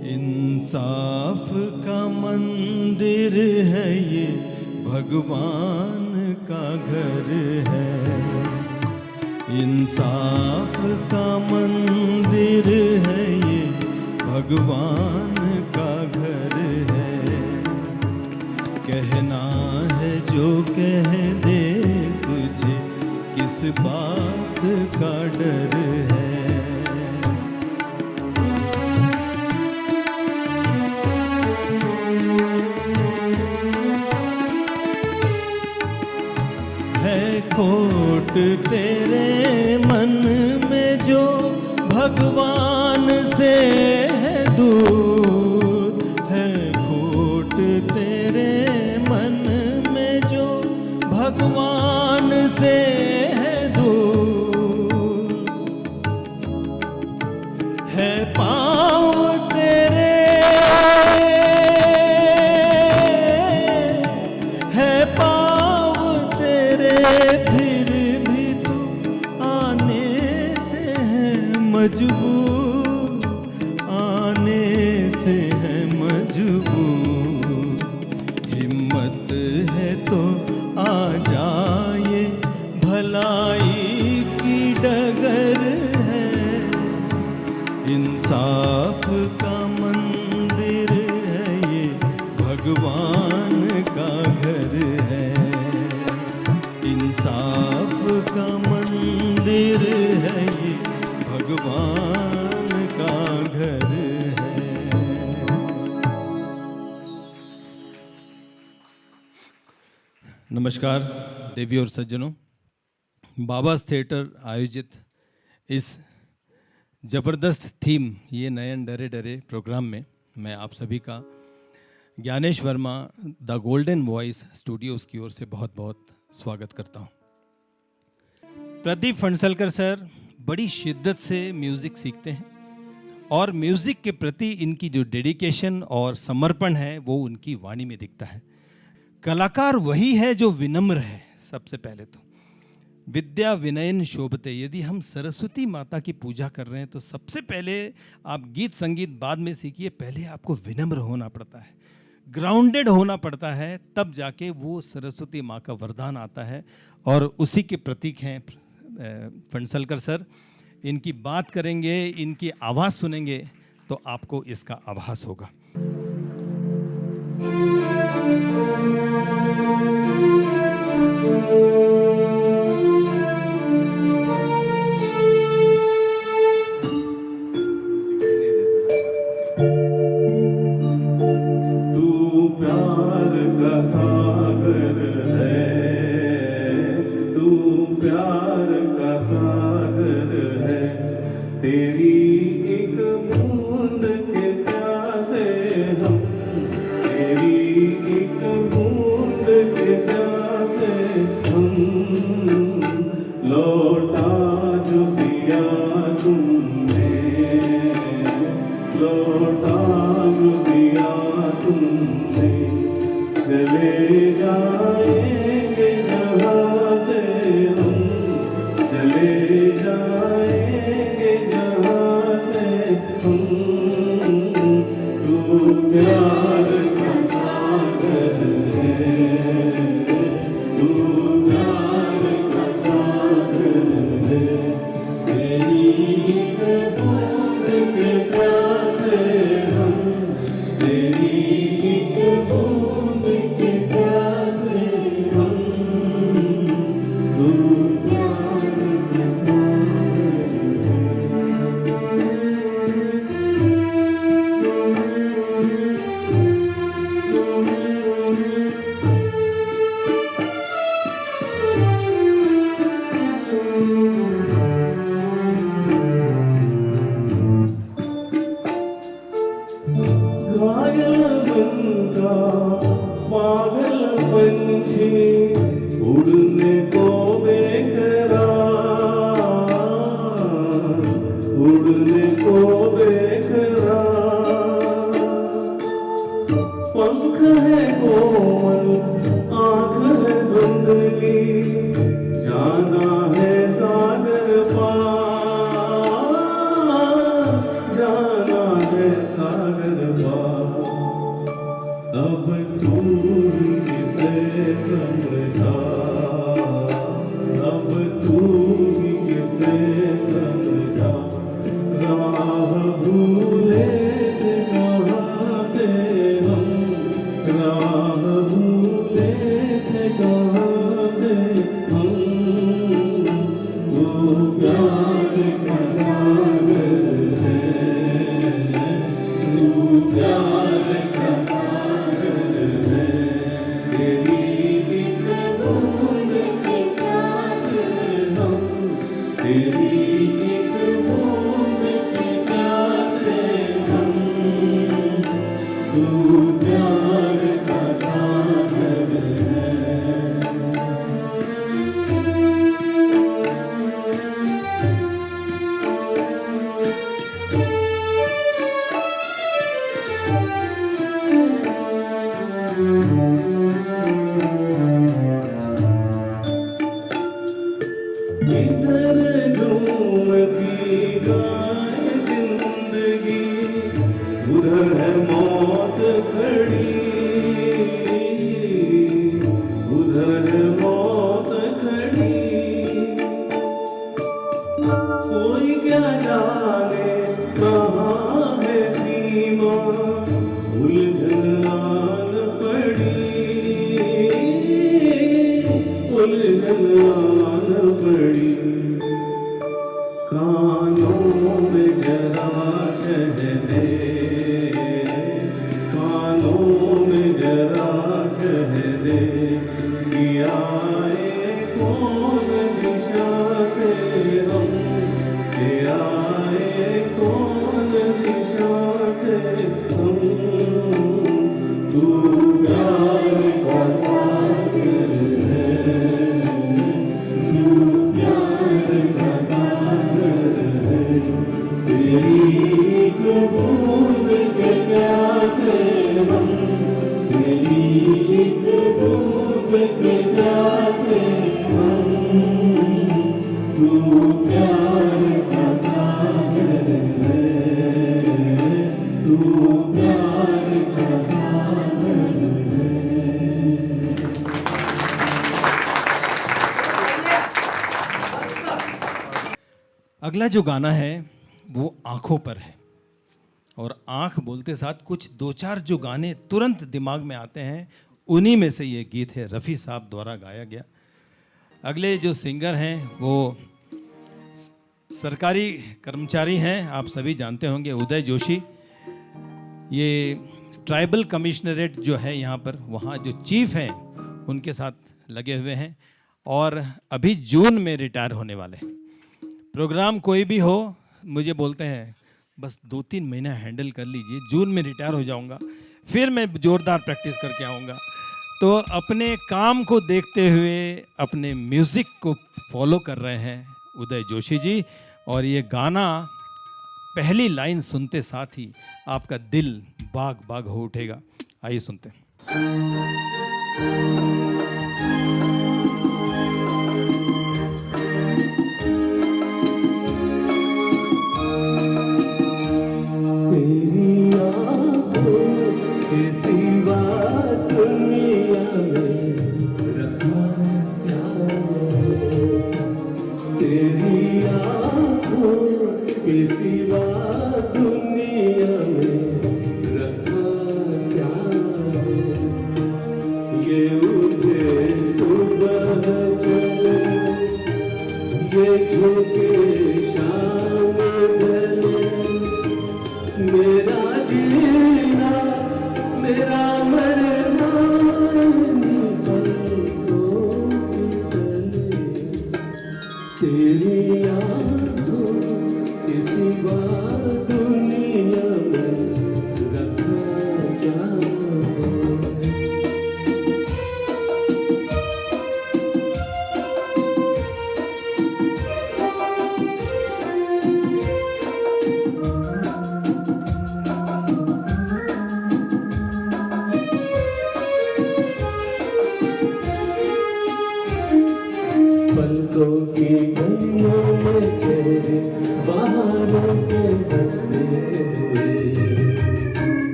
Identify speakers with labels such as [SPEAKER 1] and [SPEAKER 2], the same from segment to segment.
[SPEAKER 1] इंसाफ का मंदिर है ये, भगवान का घर है। इंसाफ का मंदिर है ये, भगवान का घर है। कहना है जो कह दे तुझे, किस बात का डर है। खोट तेरे मन में जो भगवान से है दूर है, खोट तेरे मन में जो भगवान से है दूर है। पाँव तेरे है, पाँव तेरे फिर भी तू आने से है मजबूर, आने से है मजबूर। हिम्मत है तो आ जाए, भलाई की डगर है। इंसाफ का मंदिर है ये, भगवान का घर है। इंसाफ का मंदिर है ये, भगवान का घर है। नमस्कार देवी और सज्जनों, बाबास थिएटर आयोजित इस ज़बरदस्त थीम ये नयन डरे डरे प्रोग्राम में मैं आप सभी का Gyanesh Verma the Golden Voice Studios की ओर से बहुत बहुत स्वागत करता हूँ। प्रदीप फणसलकर सर बड़ी शिद्दत से म्यूज़िक सीखते हैं और म्यूज़िक के प्रति इनकी जो डेडिकेशन और समर्पण है वो उनकी वाणी में दिखता है। कलाकार वही है जो विनम्र है। सबसे पहले तो विद्या विनयन शोभते, यदि हम सरस्वती माता की पूजा कर रहे हैं तो सबसे पहले आप गीत संगीत बाद में सीखिए, पहले आपको विनम्र होना पड़ता है, ग्राउंडेड होना पड़ता है, तब जाके वो सरस्वती माँ का वरदान आता है। और उसी के प्रतीक हैं फणसलकर सर। इनकी बात करेंगे, इनकी आवाज़ सुनेंगे तो आपको इसका आभास होगा।
[SPEAKER 2] सागर दफा अब तू ही किसे समझा, अब तू ही किसे समझा। राह भूले थे कहाँ से हम, राह भूले थे कहाँ से हम। तू प्यार का सागर है, तू प्यार का सागर है। तेरी एक बूंद की प्यास हम, तेरी एक बूंद की प्यास हम। तू प्यार का सागर है। इधर झूमती गाए जिंदगी, उधर है मौत खड़ी, उधर है मौत खड़ी। कोई क्या जाने कहाँ है सीमा, उलझन आन पड़ी, उलझन आन पड़ी। कानों में जरा कह दे, कानों में जरा कह दे कि आए कौन दिशा से हम, कि आए कौन दिशा से हम। तू प्यार का सागर है, तू प्यार का सागर है। तेरी एक बूंद के प्यासे हम, तेरी एक बूंद के प्यासे हम। तू प्यार का सागर है, तू प्यार का सागर है।
[SPEAKER 1] अगला जो गाना है वो आँखों पर है। और आँख बोलते साथ कुछ दो चार जो गाने तुरंत दिमाग में आते हैं, उन्हीं में से ये गीत है, रफ़ी साहब द्वारा गाया गया। अगले जो सिंगर हैं वो सरकारी कर्मचारी हैं, आप सभी जानते होंगे, उदय जोशी। ये ट्राइबल कमिश्नरेट जो है यहाँ पर, वहाँ जो चीफ हैं उनके साथ लगे हुए हैं और अभी जून में रिटायर होने वाले हैं। प्रोग्राम कोई भी हो मुझे बोलते हैं बस 2-3 महीना हैंडल कर लीजिए, जून में रिटायर हो जाऊंगा, फिर मैं जोरदार प्रैक्टिस करके आऊँगा। तो अपने काम को देखते हुए अपने म्यूज़िक को फॉलो कर रहे हैं उदय जोशी जी। और ये गाना पहली लाइन सुनते साथ ही आपका दिल बाग बाग हो उठेगा। आइए सुनते हैं।
[SPEAKER 2] तेरी आँखों के सिवा दुनिया में रखा क्या है, तेरी आँखों के सिवा दुनिया में रखा क्या है। ये उठे सुबह चले, ये झुके शाम ढले, मेरा जीना मेरा मरना पलकों की तले। तेरी आँखों के सिवा दुनिया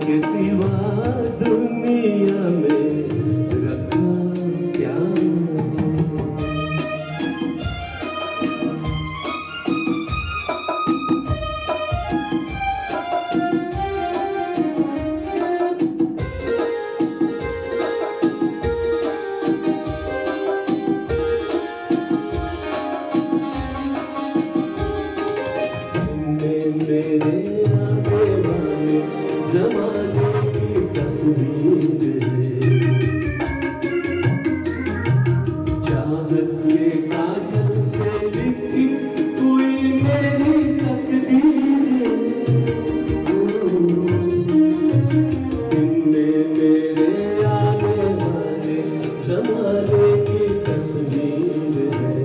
[SPEAKER 2] के सिवा दुनिया में रखा क्या मेरे आने वाले ज़माने की तस्वीर है चाहत के काजल से लिखी हुई मेरी तकदीर इनमें मेरे आने वाले ज़माने की तस्वीर है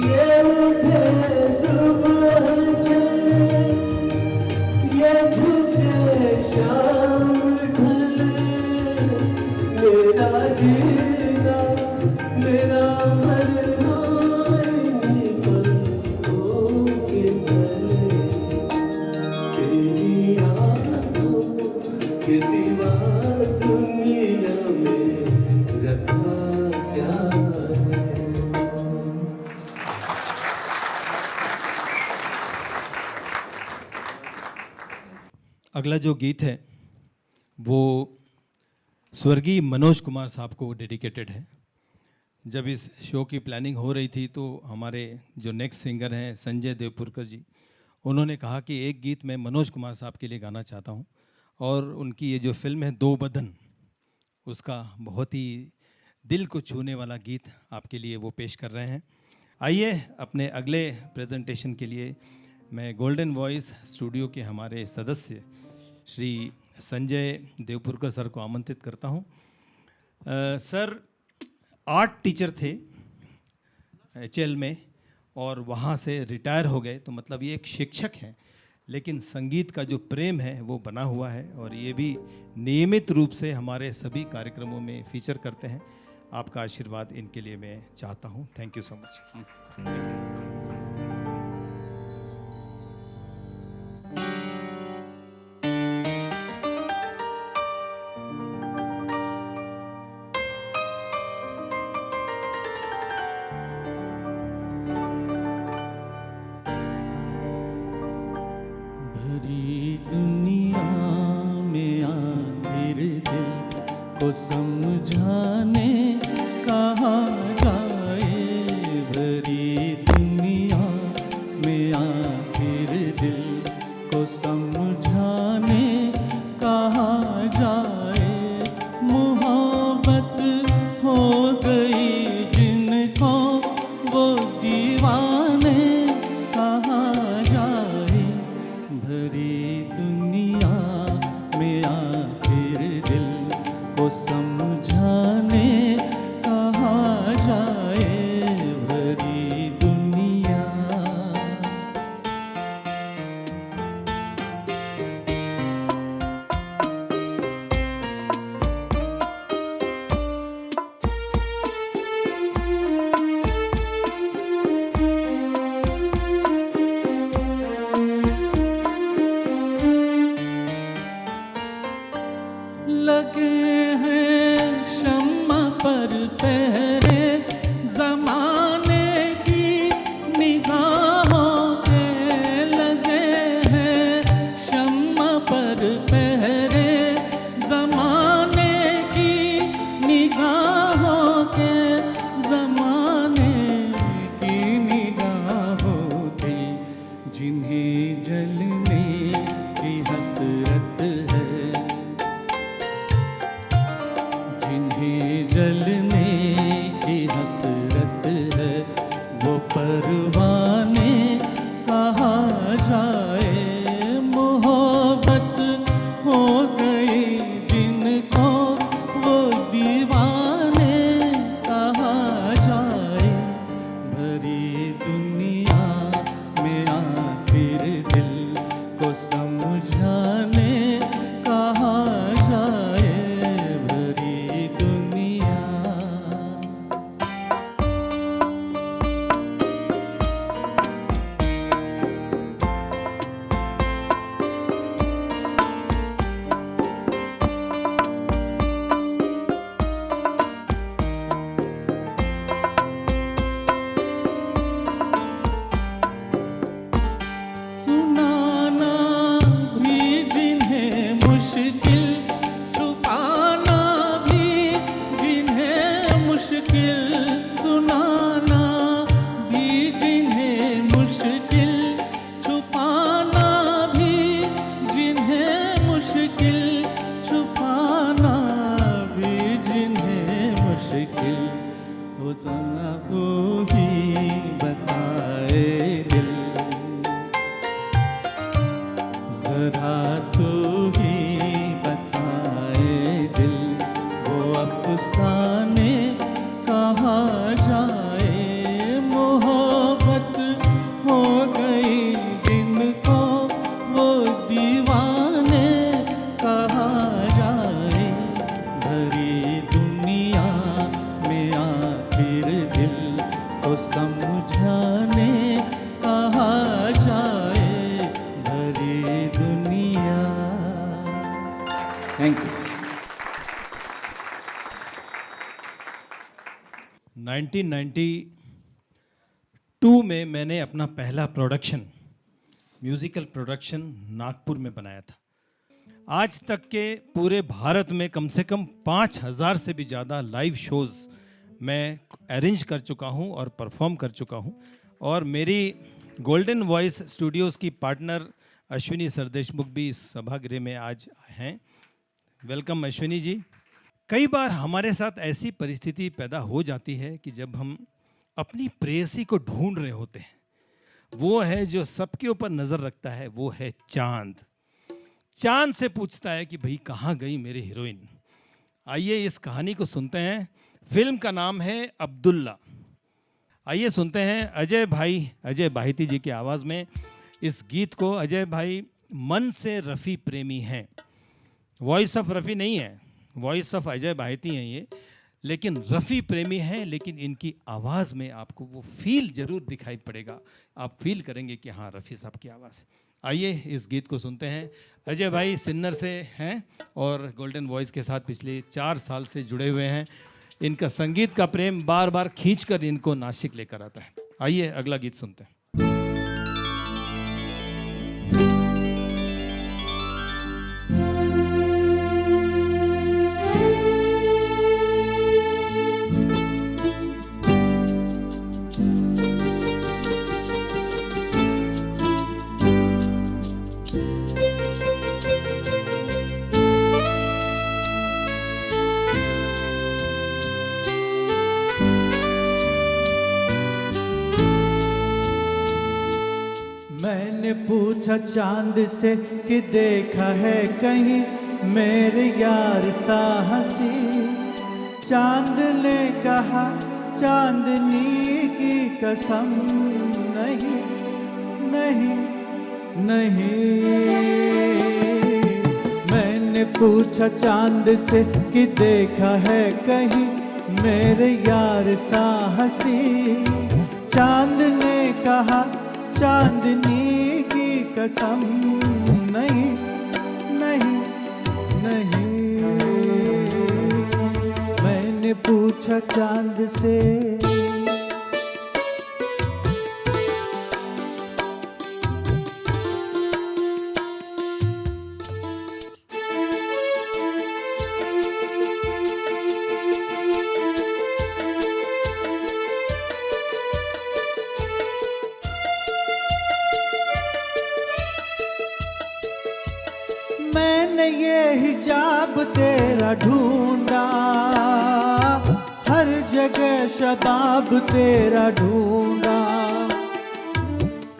[SPEAKER 2] ये उठे सुबह चले ये झुके शाम ढले मेरा जीना मेरा हर पल होके चले तेरी आँखों के सिवा दुनिया में रखा क्या है
[SPEAKER 1] अगला जो गीत है वो स्वर्गीय मनोज कुमार साहब को डेडिकेटेड है। जब इस शो की प्लानिंग हो रही थी तो हमारे जो नेक्स्ट सिंगर हैं संजय देवपुरकर जी, उन्होंने कहा कि एक गीत मैं मनोज कुमार साहब के लिए गाना चाहता हूं और उनकी ये जो फिल्म है दो बदन, उसका बहुत ही दिल को छूने वाला गीत आपके लिए वो पेश कर रहे हैं। आइए अपने अगले प्रेजेंटेशन के लिए मैं गोल्डन वॉइस स्टूडियो के हमारे सदस्य श्री संजय देवपुरकर सर को आमंत्रित करता हूं। सर आर्ट टीचर थे HL में और वहाँ से रिटायर हो गए, तो मतलब ये एक शिक्षक हैं, लेकिन संगीत का जो प्रेम है वो बना हुआ है और ये भी नियमित रूप से हमारे सभी कार्यक्रमों में फीचर करते हैं। आपका आशीर्वाद इनके लिए मैं चाहता हूँ। Thank you so much.
[SPEAKER 2] भरी दुनिया में आखिर दिल को समझाने कहाँ जाए भरी दुनिया में आखिर दिल को समझाने कहाँ जाए मोहब्बत हो गई जिनको वो दीवाने कहाँ जाए भरी दुनिया में आखिर दिल को समझाने कहाँ जाए भरी दुनिया। लगे हैं शम्मा पर पहरे ज़माने की निगाहों के लगे हैं शम्मा पर पहरे ज़माने की निगाहों के ज़माने की निगाहों के जिन्हें जलने की हसरत है जिन्हें जलने की हसरत है वो परवाने कहाँ जाए मोहब्बत हो तू ही बताए दिल, वो अफसाने कहाँ जाए। मोहब्बत हो गई जिनको वो दीवाने कहाँ जाए। भरी दुनिया में आखिर दिल को समझाने कहाँ जाए। भरी दुनिया। Thank you.
[SPEAKER 1] 1992 में मैंने अपना पहला म्यूजिकल प्रोडक्शन नागपुर में बनाया था। आज तक के पूरे भारत में कम से कम 5000 से भी ज़्यादा लाइव शोज़ मैं अरेंज कर चुका हूं और परफॉर्म कर चुका हूं। और मेरी गोल्डन वॉइस स्टूडियोज़ की पार्टनर अश्विनी सरदेशमुख भी इस सभागृह में आज हैं। वेलकम अश्विनी जी। कई बार हमारे साथ ऐसी परिस्थिति पैदा हो जाती है कि जब हम अपनी प्रेयसी को ढूंढ रहे होते हैं, वो है जो सबके ऊपर नज़र रखता है, वो है चांद। चांद से पूछता है कि भाई कहाँ गई मेरी हीरोइन। आइए इस कहानी को सुनते हैं। फिल्म का नाम है अब्दुल्ला। आइए सुनते हैं अजय बाहिती जी की आवाज़ में इस गीत को। अजय भाई मन से रफ़ी प्रेमी हैं। वॉइस ऑफ रफ़ी नहीं है, वॉइस ऑफ अजय बाहिती हैं ये, लेकिन रफ़ी प्रेमी हैं। लेकिन इनकी आवाज़ में आपको वो फील ज़रूर दिखाई पड़ेगा। आप फील करेंगे कि हाँ रफ़ी साहब की आवाज़ है। आइए इस गीत को सुनते हैं। अजय भाई सिन्नर से हैं और गोल्डन वॉइस के साथ पिछले 4 साल से जुड़े हुए हैं। इनका संगीत का प्रेम बार बार खींचकर इनको नासिक लेकर आता है। आइए अगला गीत सुनते हैं।
[SPEAKER 2] मैंने पूछा चांद से कि देखा है कहीं मेरे यार सा हंसी। चांद ने कहा चांदनी की कसम, नहीं नहीं नहीं। मैंने पूछा चांद से कि देखा है कहीं मेरे यार सा हंसी। चांद ने कहा चांदनी की कसम, नहीं नहीं नहीं। मैंने पूछा चांद से। मैंने ये हिजाब तेरा ढूंढा, हर जगह शबाब तेरा ढूंढा।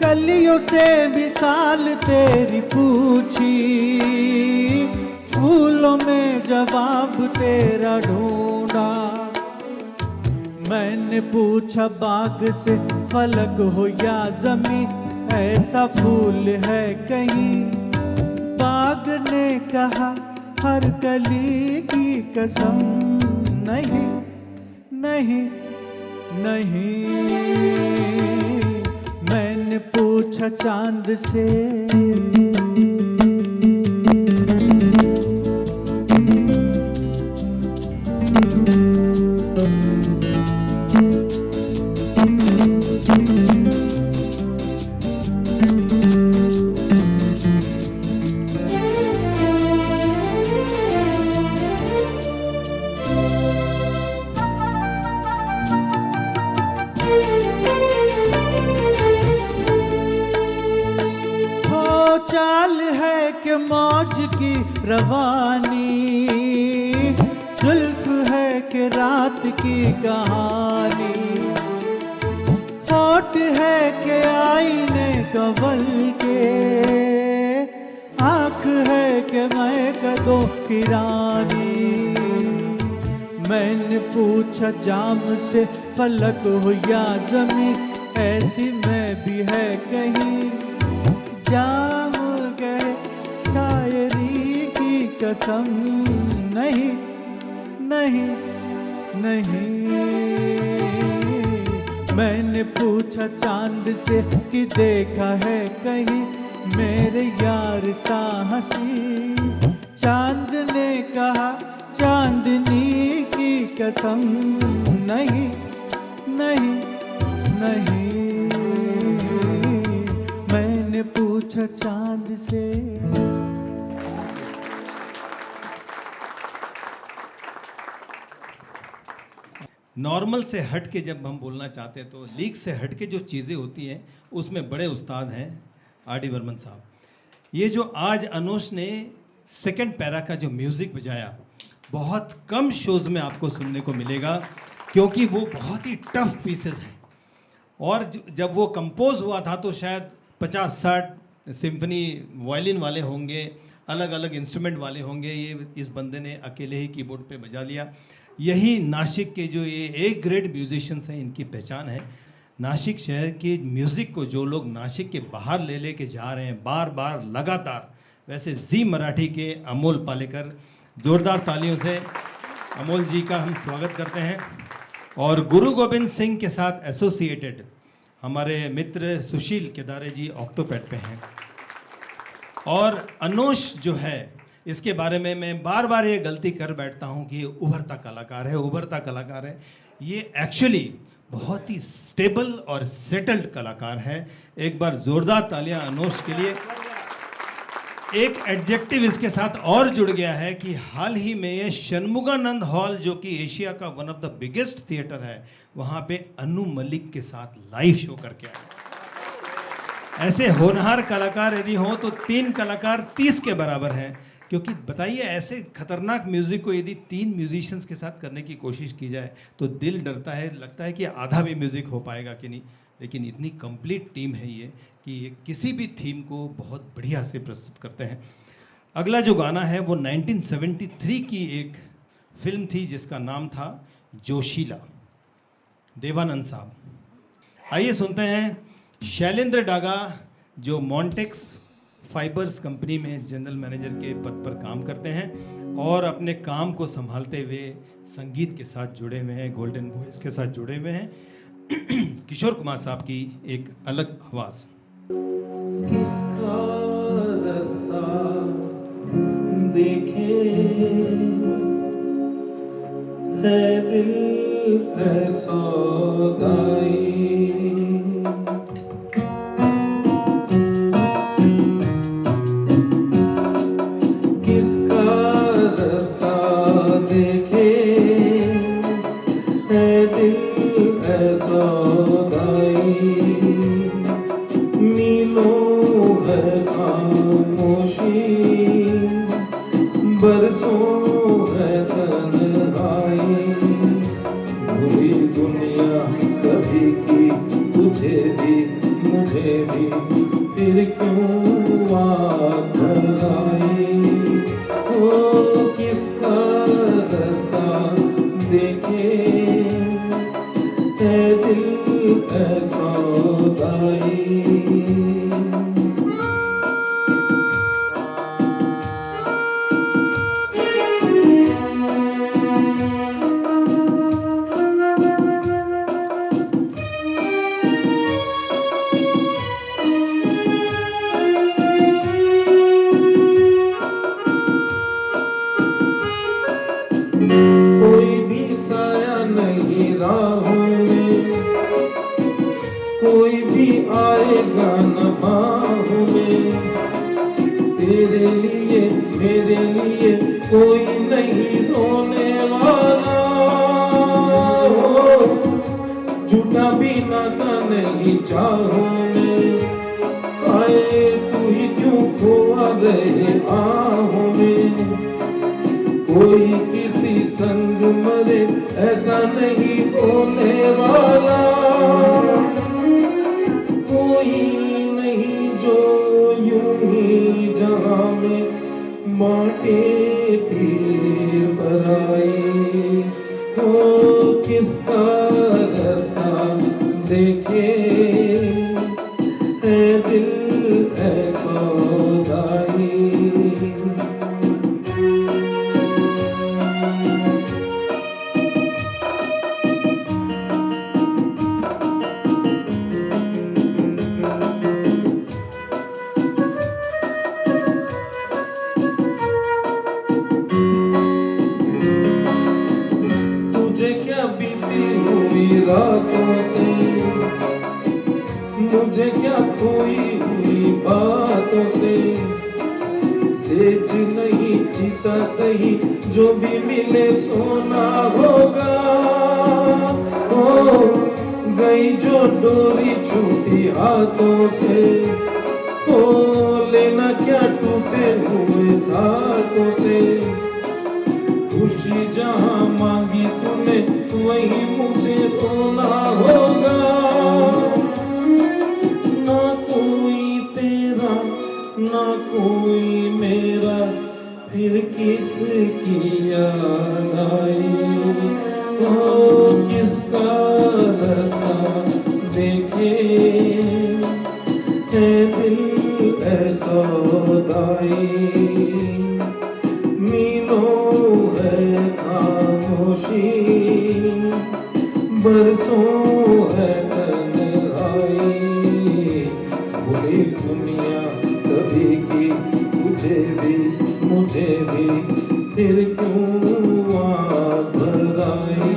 [SPEAKER 2] कलियों से मिसाल तेरी पूछी, फूलों में जवाब तेरा ढूंढा। मैंने पूछा बाग से फलक हो या ज़मीं, ऐसा फूल है कहीं। बाग ने कहा हर कली की कसम, नहीं नहीं नहीं। मैंने पूछा चांद से। चाल है कि मौज की रवानी, जुल्फ है कि रात की कहानी। होठ है कि आईने कवल के,
[SPEAKER 3] आँख है कि मैं कदों की रानी। मैंने पूछा जाम से फलक हो या ज़मीं, ऐसी में भी है कहीं। जाम गए शायरी की कसम, नहीं नहीं नहीं। मैंने पूछा चांद से कि देखा है कहीं मेरे यार सा हंसी। चांद ने कहा चांदनी की कसम, नहीं नहीं नहीं। मैंने पूछा चांद से।
[SPEAKER 1] नॉर्मल से हट के जब हम बोलना चाहते हैं तो लीक से हट के जो चीज़ें होती हैं उसमें बड़े उस्ताद हैं आर.डी. बर्मन साहब। ये जो आज अनुष ने सेकंड पैरा का जो म्यूज़िक बजाया, बहुत कम शोज़ में आपको सुनने को मिलेगा, क्योंकि वो बहुत ही टफ पीसेस हैं। और जब वो कंपोज हुआ था तो शायद 50-60 सिम्फनी वायलिन वाले होंगे, अलग अलग इंस्ट्रूमेंट वाले होंगे। ये इस बंदे ने अकेले ही कीबोर्ड पे बजा लिया। यही नासिक के जो ये ए ग्रेड म्यूजिशियंस हैं, इनकी पहचान है। नासिक शहर के म्यूज़िक को जो लोग नासिक के बाहर ले के जा रहे हैं बार बार लगातार, वैसे जी मराठी के अमोल पालेकर, ज़ोरदार तालियों से अमोल जी का हम स्वागत करते हैं। और गुरु गोविंद सिंह के साथ एसोसिएटेड हमारे मित्र सुशील केदारे जी ऑक्टोपैड पे हैं। और अनुष जो है, इसके बारे में मैं बार बार ये गलती कर बैठता हूँ कि ये उभरता कलाकार है, उभरता कलाकार है। ये एक्चुअली बहुत ही स्टेबल और सेटल्ड कलाकार है। एक बार ज़ोरदार तालियां अनुष के लिए। एक एडजेक्टिव इसके साथ और जुड़ गया है कि हाल ही में ये षणमुगानंद हॉल, जो कि एशिया का one of the biggest theatre है, वहाँ पे अनु मलिक के साथ लाइव शो करके आए। ऐसे होनहार कलाकार यदि हों तो 3 कलाकार 30 के बराबर हैं। क्योंकि बताइए, ऐसे खतरनाक म्यूज़िक को यदि 3 म्यूजिशियंस के साथ करने की कोशिश की जाए तो दिल डरता है, लगता है कि आधा भी म्यूज़िक हो पाएगा कि नहीं। लेकिन इतनी कंप्लीट टीम है ये कि ये किसी भी थीम को बहुत बढ़िया से प्रस्तुत करते हैं। अगला जो गाना है वो 1973 की एक फिल्म थी जिसका नाम था जोशीला, देवानंद साहब। आइए सुनते हैं शैलेंद्र डागा, जो मॉन्टेक्स फाइबर्स कंपनी में जनरल मैनेजर के पद पर काम करते हैं और अपने काम को संभालते हुए संगीत के साथ जुड़े हुए हैं, गोल्डन वॉइस के साथ जुड़े हुए हैं। किशोर कुमार साहब की एक अलग आवाज़।
[SPEAKER 2] किसका रास्ता देखे है दिल है सौदाई,
[SPEAKER 3] कोई किसी संग मरे ऐसा नहीं होने वाला, कोई नहीं जो यूं ही जहां बाटे पीर बराई हो किसका रास्ता देखे है दिल है सौदाई रातों से मुझे क्या खोई हुई बातों से सेज नहीं जीता सही जो भी मिले सोना होगा हो गई जो डोरी छूटी हाथों से हो लेना क्या टूटे हुए साथों से खुशी जहां मांगी तूने वही मुझे रोना होगा ना कोई तेरा ना कोई मेरा फिर किसकी याद आई ओ किसका रास्ता देखे है दिल है सौदाई बरसों है तन्हाई बुरी दुनिया कभी की मुझे भी फिर क्यों आग भराई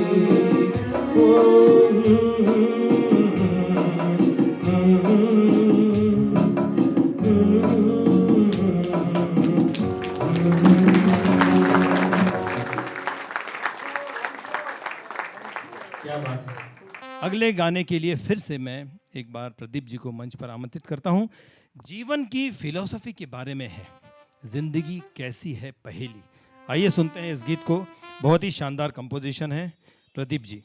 [SPEAKER 1] क्या बात है। अगले गाने के लिए फिर से मैं एक बार प्रदीप जी को मंच पर आमंत्रित करता हूं। जीवन की फिलॉसफी के बारे में है, जिंदगी कैसी है पहेली। आइए सुनते हैं इस गीत को, बहुत ही शानदार कंपोजिशन है प्रदीप जी।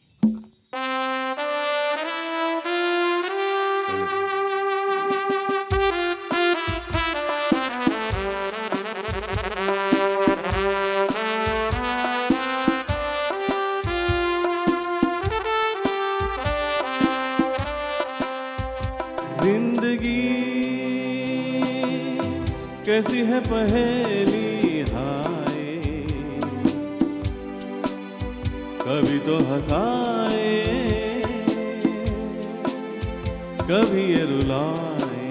[SPEAKER 2] कैसी है पहेली हाय, कभी तो हंसाए कभी ये रुलाए।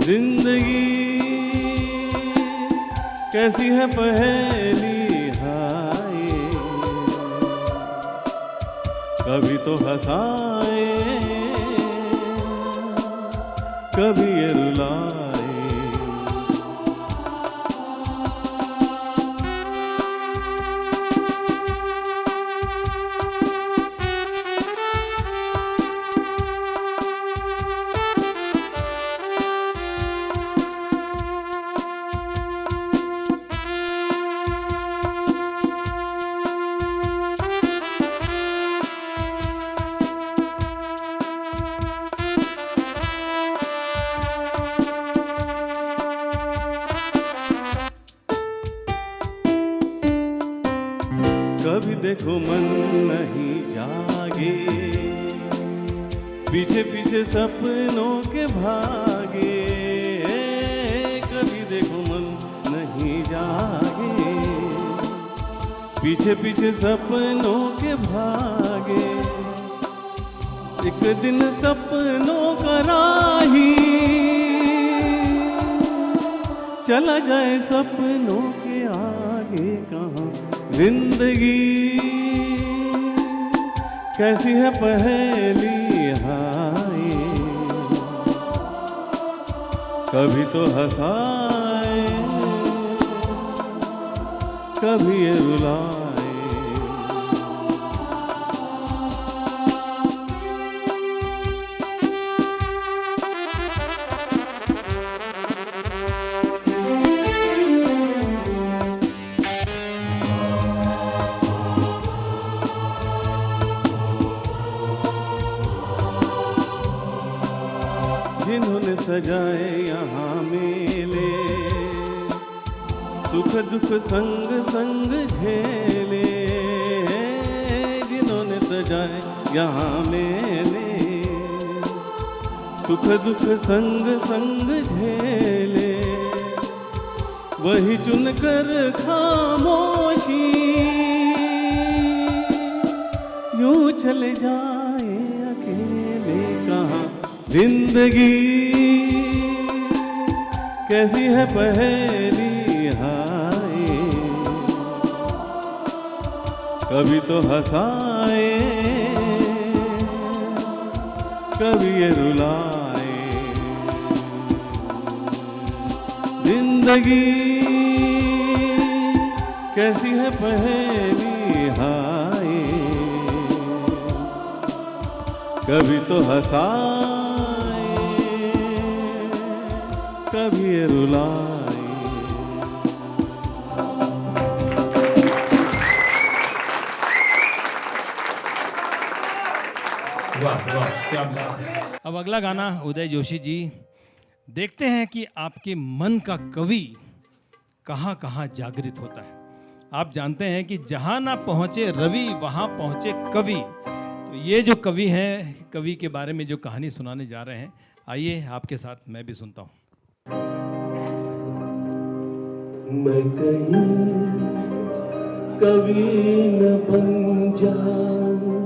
[SPEAKER 2] जिंदगी कैसी है पहेली हाय, कभी तो हंसाए कभी ये रुलाए। कभी देखो मन नहीं जागे, पीछे पीछे सपनों के भागे। कभी देखो मन नहीं जागे, पीछे पीछे सपनों के भागे। एक दिन सपनों का राही चला जाए सपनों के आगे कहाँ। जिंदगी कैसी है पहेली हाय, कभी तो हंसाए कभी ये रुलाए। जिन्होंने सजाए यहाँ मेले, सुख दुख संग संग झेले, जिन्होंने सजाए यहाँ मेले। सुख दुख संग संग झेले, वही चुनकर खामोशी यूं चले जाए अकेले। कहाँ जिंदगी कैसी है पहेली हाय, कभी तो हंसाए कभी ये रुलाए। जिंदगी कैसी है पहेली हाय, कभी तो हंसाए कभी ये रुलाए।
[SPEAKER 1] वाह वाह, क्या बात है। अब अगला गाना उदय जोशी जी। देखते हैं कि आपके मन का कवि कहाँ कहाँ जागृत होता है। आप जानते हैं कि जहाँ ना पहुँचे रवि वहाँ पहुँचे कवि। तो ये जो कवि हैं, कवि के बारे में जो कहानी सुनाने जा रहे हैं, आइए आपके साथ मैं भी सुनता हूँ।
[SPEAKER 2] मैं कहीं कभी न बन जाऊं,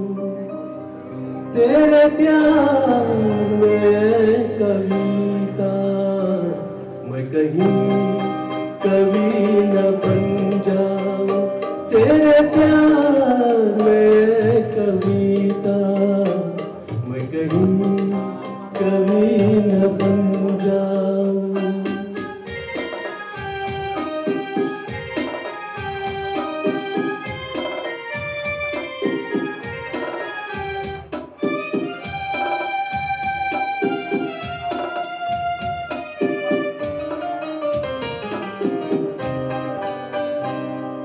[SPEAKER 2] तेरे प्यार में कविता। मैं कहीं कभी न बन जाऊं, तेरे प्यार में कविता। मैं कहीं कभी न बन जाऊं।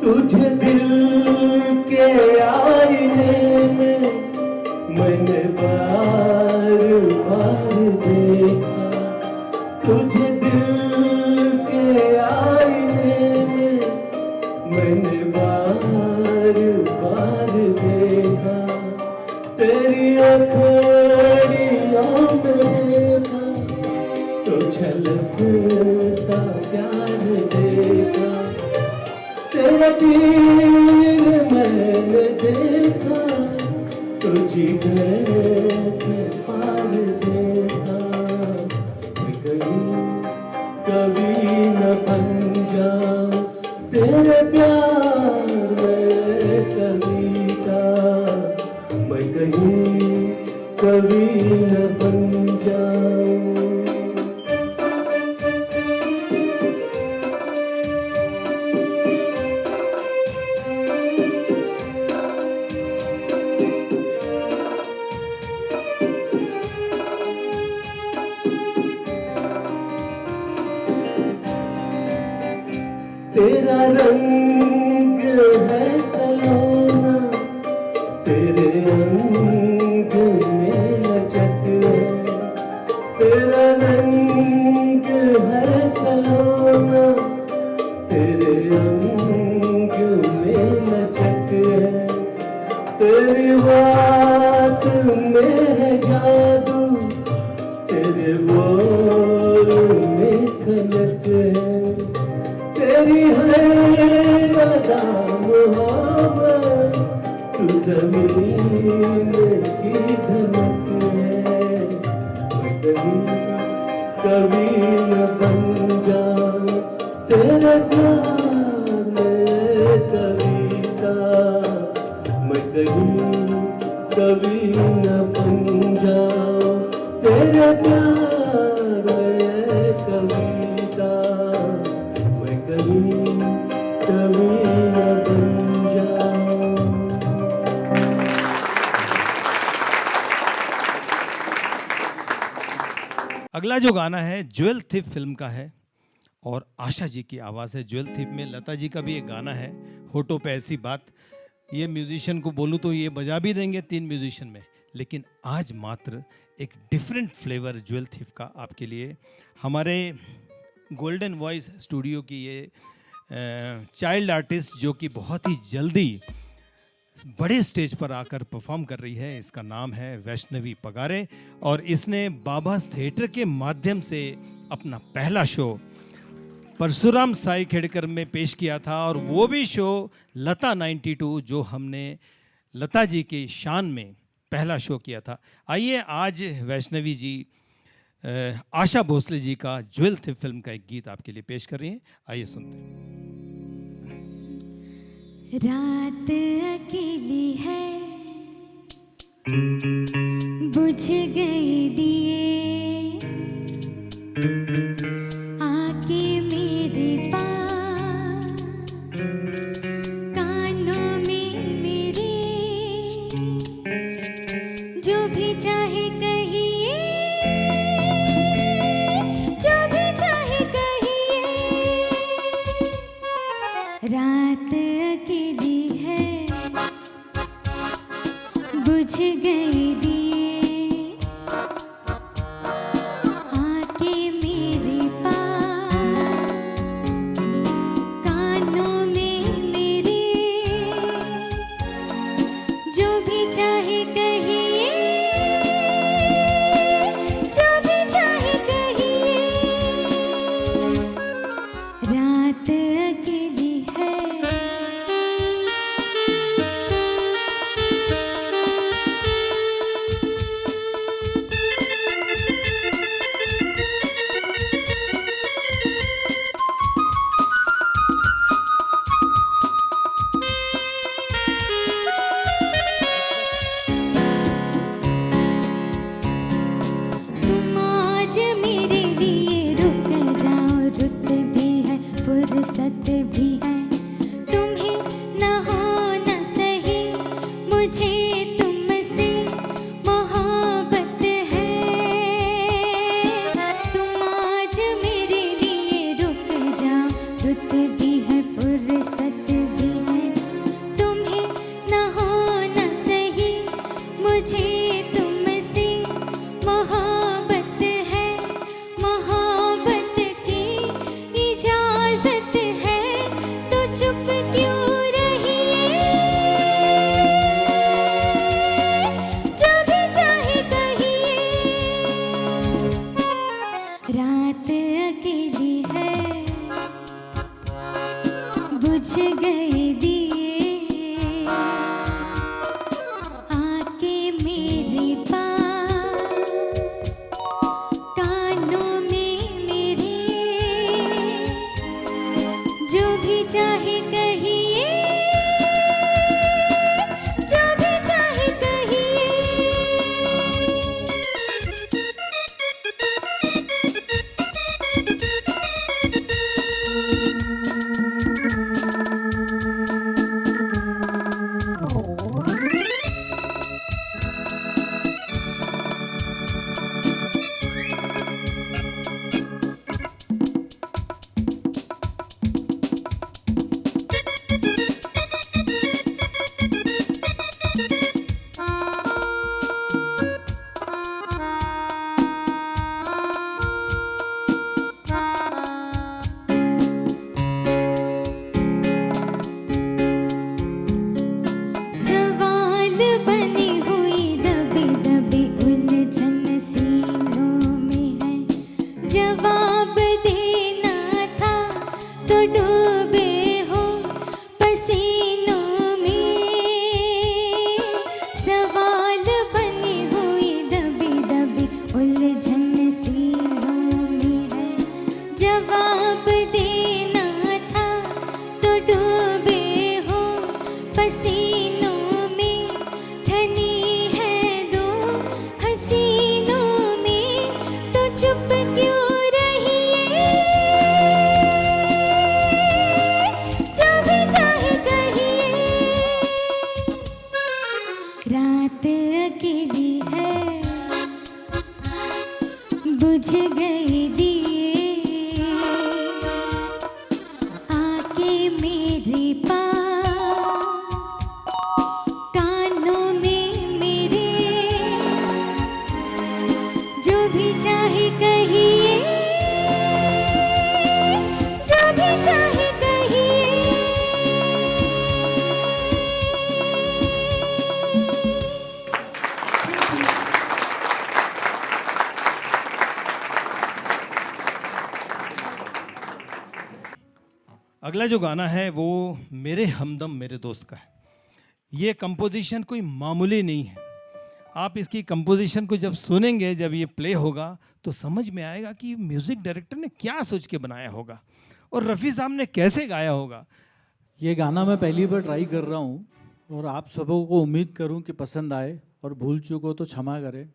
[SPEAKER 2] तुझे दिल के आईने में मैंने बार बार देखा। तुझे दिल के आईने में मैंने बार बार देखा। तेरी अखड़ियों में देखा तो छलकता प्यार देखा। तेरा दिल मैंने देखा तो जिगर के पार देखा। मैं कहीं कभी न बन जाऊं, तेरे प्यार में कविता। मैं कहीं कभी न बन जाऊं। तेरा रंग है सलोना, तेरे अंग में लचक है। तेरा रंग है सलोना, तेरे अंग में लचक है। तेरी बात में है जादू, तेरे बोल में खनक है। तेरी है अदा मोहब्बत, तू ज़मीन की धमक है। मैं कभी न बन जाऊं, तेरे प्यार में कविता। मैं कभी न बन जाऊं, तेरे प्यार में कविता। कभी न बन जाऊं।
[SPEAKER 1] अगला जो गाना है ज्वेल थिप फिल्म का है और आशा जी की आवाज़ है। ज्वेल थिप में लता जी का भी एक गाना है, होठों पे ऐसी बात। ये म्यूजिशियन को बोलूँ तो ये बजा भी देंगे 3 म्यूजिशियन में, लेकिन आज मात्र एक डिफरेंट फ्लेवर ज्वेल थिप का आपके लिए हमारे गोल्डन वॉइस स्टूडियो की ये चाइल्ड आर्टिस्ट जो कि बहुत ही जल्दी बड़े स्टेज पर आकर परफॉर्म कर रही है। इसका नाम है वैष्णवी पगारे और इसने बाबास थिएटर के माध्यम से अपना पहला शो परशुराम साई खेड़कर में पेश किया था, और वो भी शो लता 92 जो हमने लता जी की शान में पहला शो किया था। आइए आज वैष्णवी जी आशा भोसले जी का ज्वेल थी फिल्म का एक गीत आपके लिए पेश कर रही हैं। आइए सुनते हैं।
[SPEAKER 4] रात अकेली है, बुझ गए दिए, आके मेरे पास, कानों में मेरे, जो भी चाहे कहिए, जो भी चाहे कहिए। रात अकेली है, बुझ गए दिए, आके मेरे पास, कानों में मेरे, जो भी चाहे कहिए, जो भी चाहे कहिए। रात अकेली है। तुम आज मेरे लिए रुक जाओ, रुत भी है, फुर्सत भी है, तुम्हें न हो न सही, मुझे तुमसे मोहब्बत है। तुम आज मेरे लिए रुक जाओ, रुत भी है, फुर्सत भी है, तुम्हें न हो न सही, मुझे तुमसे मोहब्बत है, मोहब्बत की इजाजत है, तो चुप क्यों रहिए, जो भी चाहे कहिए। रात अकेली है, बुझ गए दिए, आके मेरे पास, कानों में मेरे, जो भी चाहे कहिए, जो भी चाहे कहिए।
[SPEAKER 1] अगला जो गाना है वो मेरे हमदम मेरे दोस्त का है। ये कंपोजिशन कोई मामूली नहीं है। आप इसकी कंपोजिशन को जब सुनेंगे, जब ये प्ले होगा तो समझ में आएगा कि म्यूज़िक डायरेक्टर ने क्या सोच के बनाया होगा और रफ़ी साहब ने कैसे गाया होगा।
[SPEAKER 5] ये गाना मैं पहली बार ट्राई कर रहा हूँ और आप सबों को उम्मीद करूँ कि पसंद आए, और भूल चूक हो तो क्षमा करें।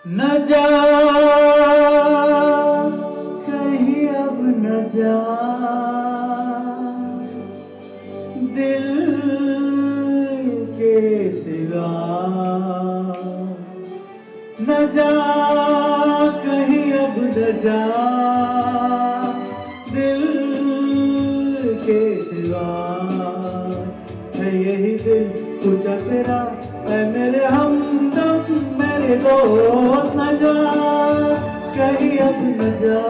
[SPEAKER 5] न जा कहीं अब न जा, दिल के सिवा न जा कहीं अब न जा, दिल के सिवा है यही दिल पूछा तेरा, है मेरे हमदम मेरे दोस्त। न जा कहीं अब न जा,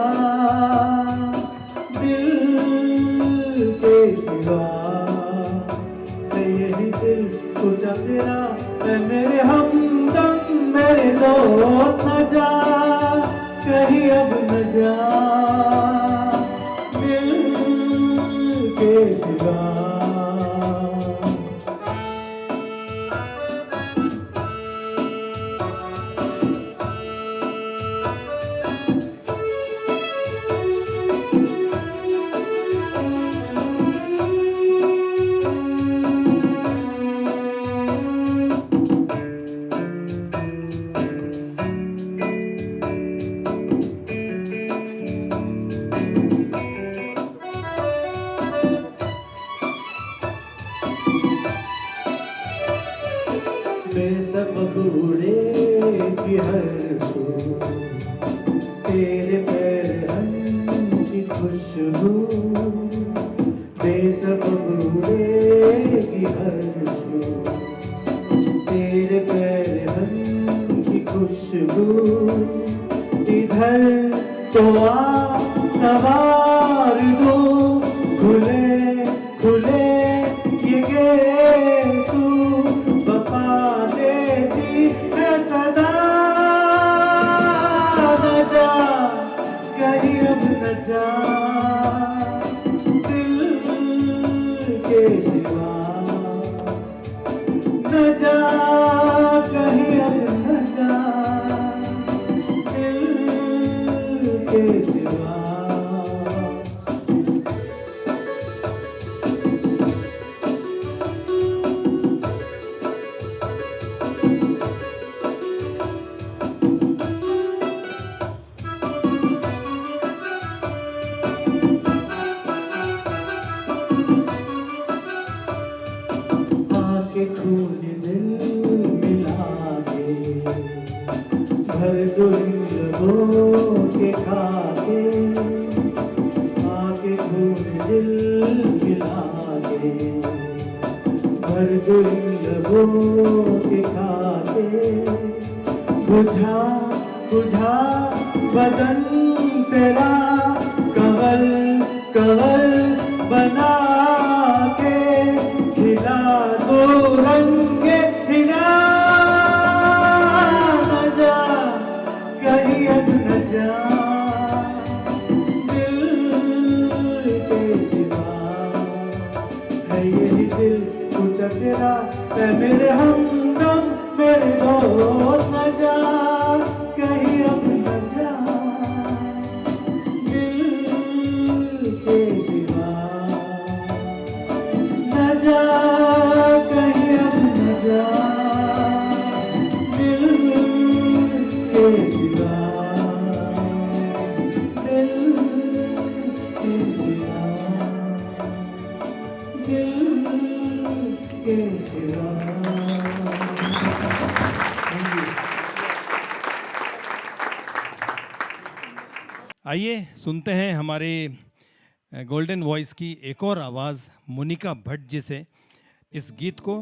[SPEAKER 5] दिल के सिवा है यही दिल पूछा तेरा, है मेरे हमदम मेरे दोस्त। न जा कहीं अब न जा, दिल के सिवा। बेसबब उड़ेगी हर सू, तेरे पैरहन की खुशबू। बेसबब उड़ेगी हर सू, तेरे पैरहन की खुशबू। इधर तो आ सवार दो, खुले खुले ये गेट तू, वफा देती है सदा। न जा कहीं अब न जा, दिल के सिवा। न जा कहीं अब न जा, दिल के सिवा। आके खून दिल मिला के, भर दो लबों के खाके। आके खून दिल मिला के, भर दो लबों के खाके। बुझा बुझा बदन तेरा, कंवल कंवल बना के, खिला दो रंगे हिना। न जा कहीं अब न जा, दिल के सिवा है यही दिल पूछा तेरा, है मेरे हमदम मेरे दोस्त। न जा कहीं अब न जा, दिल के सिवा। न जा कहीं अब न जा, दिल के सिवा। दिल के सिवा, दिल के सिवा।
[SPEAKER 1] आइए सुनते हैं हमारे गोल्डन वॉइस की एक और आवाज़ मोनिका भट्ट जी से। इस गीत को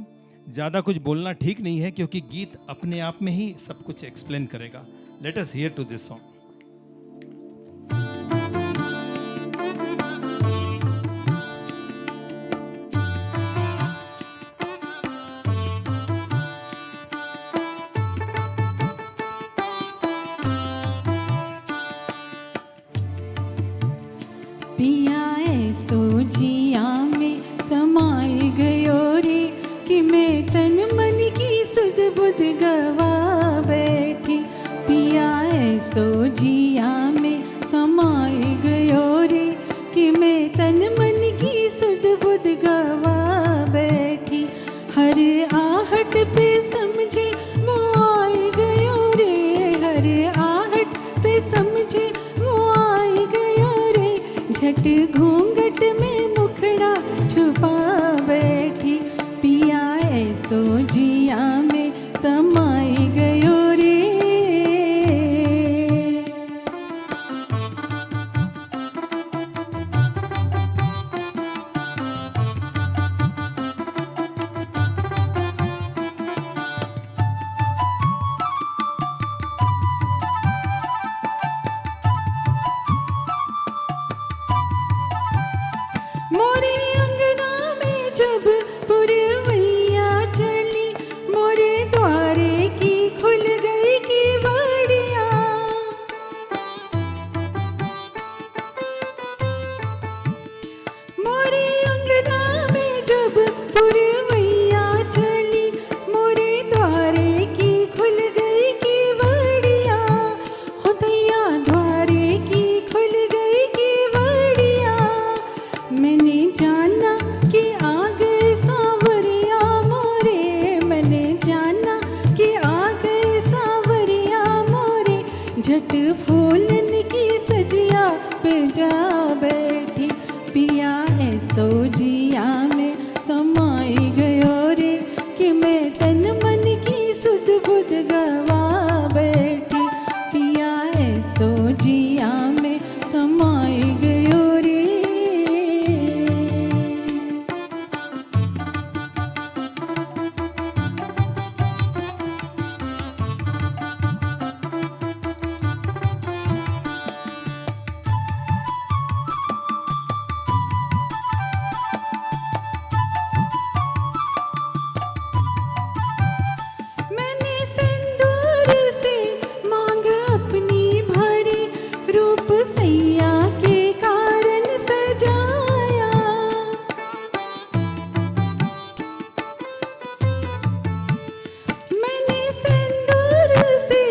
[SPEAKER 1] ज़्यादा कुछ बोलना ठीक नहीं है क्योंकि गीत अपने आप में ही सब कुछ एक्सप्लेन करेगा। Let us hear to this song.
[SPEAKER 6] पिया ऐसो जिया में समाई गयो रे कि मैं तन मन की सुध बुध गवा बैठी। पिया ऐसो जिया में समाई गयो रे कि मैं तन मन की सुध बुध गवा बैठी। हर आहट पे समझे वो आई गयो रे, हर आहट पे समझे वो आई गयो रे। झट घूंघट में मुखड़ा छुपा बैठी। पिया ऐसो जिया में समाई गयो रे। मोरे अंगना में जब पुरवैया चली, मोरे द्वारे की खुल गई की बड़िया। मोरे अंगना में जब पुरवैया चली, मोरे द्वारे की खुल गई की बड़िया। हो दैया द्वारे की खुल गई की बड़िया। मैंने जाना कि आ गए सांवरिया मोरे, मैंने जाना कि आ गए सांवरिया मोरे। झट फूलन की सजिया पे जा बैठी। पिया ऐसो जिया में समाई गयो रे कि मैं तन मन की सुध बुध गवा बैठी। पिया ऐसो जिया में समाई गयो रे। मैंने सिंदूर से मांग अपनी भरी, रूप सैया के कारण सजाया। मैंने सिंदूर से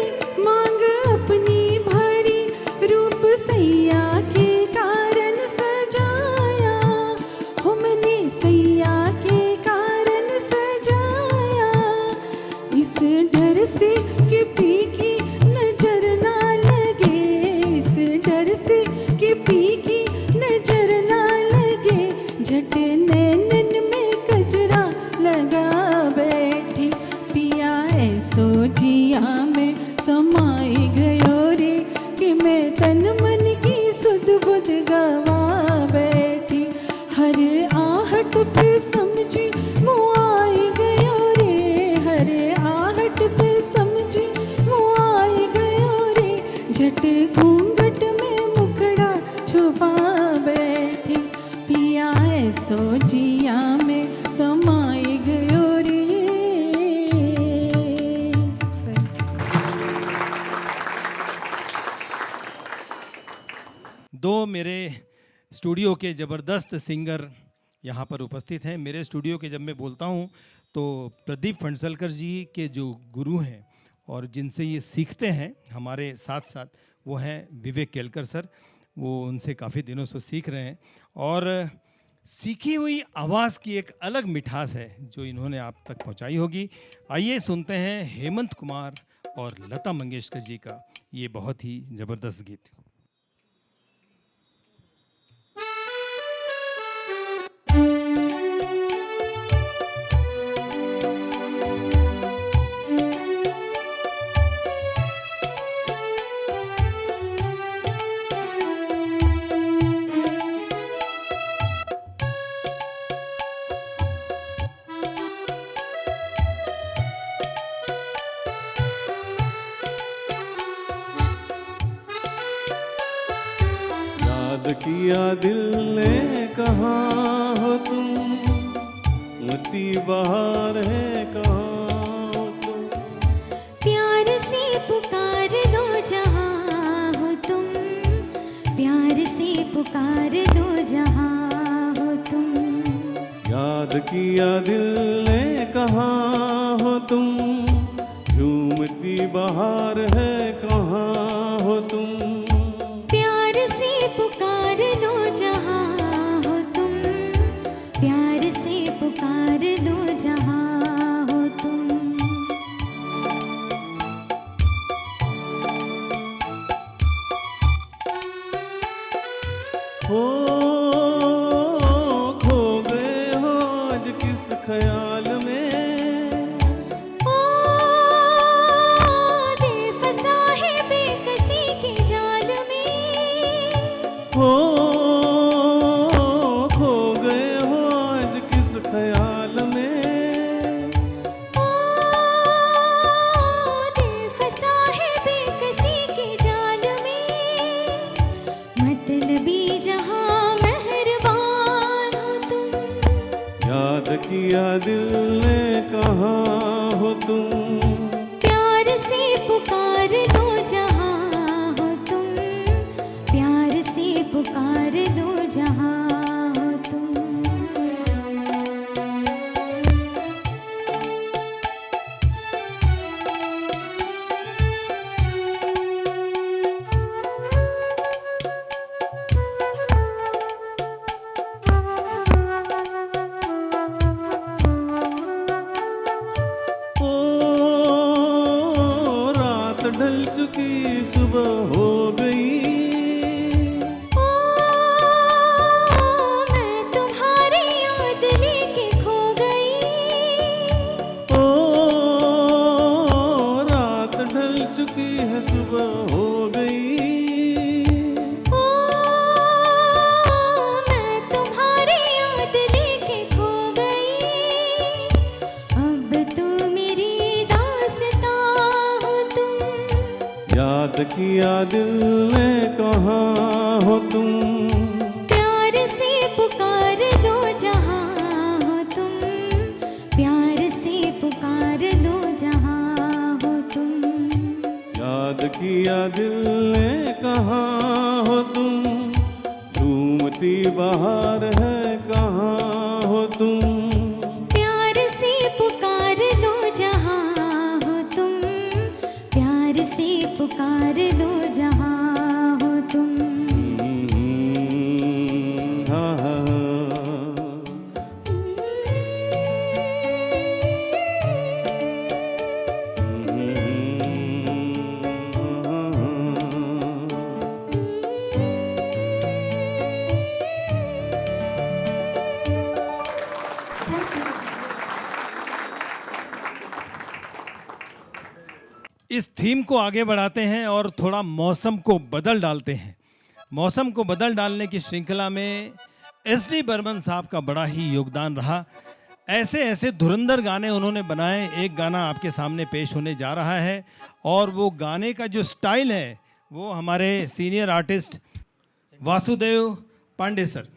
[SPEAKER 6] मांग अपनी भरी, रूप सैया के कारण सजाया। हो मैंने सैया के कारण सजाया। इस डर से कि पीकी नजर ना लगे, इस डर से कि पीकी नजर ना लगे। झट नैनन में कजरा लगा बैठी। पिया ऐसो जिया में समाई गयो रे कि मैं तन मन की सुध बुध गवा बैठी। हर आहट पे समझी वो आई गयो रे, हर आहट पे समझी वो आई गयो रे। झट घूंघट में मुखड़ा छुपा बैठी। पिया ऐसो जिया में समाई गयो रे।
[SPEAKER 1] दो मेरे स्टूडियो के ज़बरदस्त सिंगर यहाँ पर उपस्थित हैं। मेरे स्टूडियो के जब मैं बोलता हूँ तो प्रदीप फणसलकर जी के जो गुरु हैं और जिनसे ये सीखते हैं हमारे साथ साथ, वो हैं विवेक केलकर सर। वो उनसे काफ़ी दिनों से सीख रहे हैं और सीखी हुई आवाज़ की एक अलग मिठास है जो इन्होंने आप तक पहुँचाई होगी। आइए सुनते हैं हेमंत कुमार और लता मंगेशकर जी का ये बहुत ही ज़बरदस्त गीत।
[SPEAKER 2] याद किया दिल ने कहाँ हो तुम, मती बहार है कहाँ हो तुम।
[SPEAKER 4] प्यार से पुकार दो जहाँ हो तुम, प्यार से पुकार दो
[SPEAKER 2] याद किया दिल ने कहाँ हो तुम, झूमती बहार है कहाँ हो तुम।
[SPEAKER 4] प्यार से पुकार दो जहाँ हो तुम, प्यार से पुकार दो जहाँ हो तुम।
[SPEAKER 2] हो खो गए हो आज किस ख्याल में,
[SPEAKER 4] ओ दिल फंसा है बेकसी के जाल में।
[SPEAKER 2] हो खो गए हो आज किस ख्याल में।
[SPEAKER 4] ओ दिल फंसा है बेकसी के जाल में, मतलबी जहाँ मेहरबान हो तुम।
[SPEAKER 2] याद किया दिल ने कहाँ हो तुम,
[SPEAKER 4] प्यार से पुकार दो जहाँ हो तुम, प्यार से पुकार दो जहाँ हो तुम।
[SPEAKER 2] ओ रात ढल चुकी सुबह हो गई।
[SPEAKER 4] ओ मैं तुम्हारी याद लेके खो गई।
[SPEAKER 2] ओ रात ढल चुकी है सुबह हो गई।
[SPEAKER 4] ओ मैं तुम्हारी याद लेके खो गई। अब तो मेरी दास्तां हो तुम।
[SPEAKER 2] याद किया दिल ने कहाँ हो तुम,
[SPEAKER 4] प्यार से पुकार दो जहाँ हो तुम, प्यार से पुकार दो जहाँ हो तुम।
[SPEAKER 2] याद किया दिल ने कहाँ हो तुम, झूमती बहार है कहाँ हो तुम।
[SPEAKER 4] प्यार से पुकार दो जहाँ हो तुम, प्यार से पुकार दो जहाँ हो तुम।
[SPEAKER 2] हाँ, हाँ,
[SPEAKER 1] इस थीम को आगे बढ़ाते हैं और थोड़ा मौसम को बदल डालते हैं। मौसम को बदल डालने की श्रृंखला में एस.डी. बर्मन साहब का बड़ा ही योगदान रहा। ऐसे ऐसे धुरंधर गाने उन्होंने बनाए। एक गाना आपके सामने पेश होने जा रहा है और वो गाने का जो स्टाइल है वो हमारे senior artist Vasudev Pandey sir.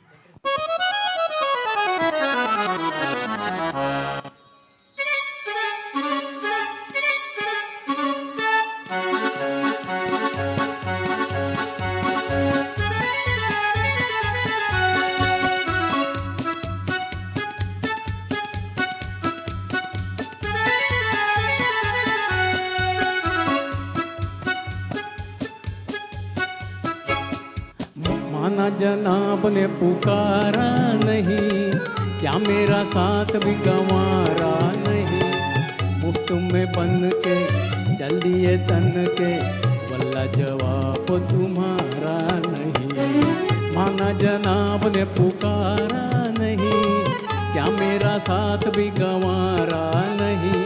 [SPEAKER 5] माना जनाब ने पुकारा नहीं, क्या मेरा साथ भी गंवारा नहीं। मुफ्त में बन के चल दिए तन के, वल्ला जवाब तुम्हारा नहीं। माना जनाब ने पुकारा नहीं, क्या मेरा साथ भी गंवारा नहीं।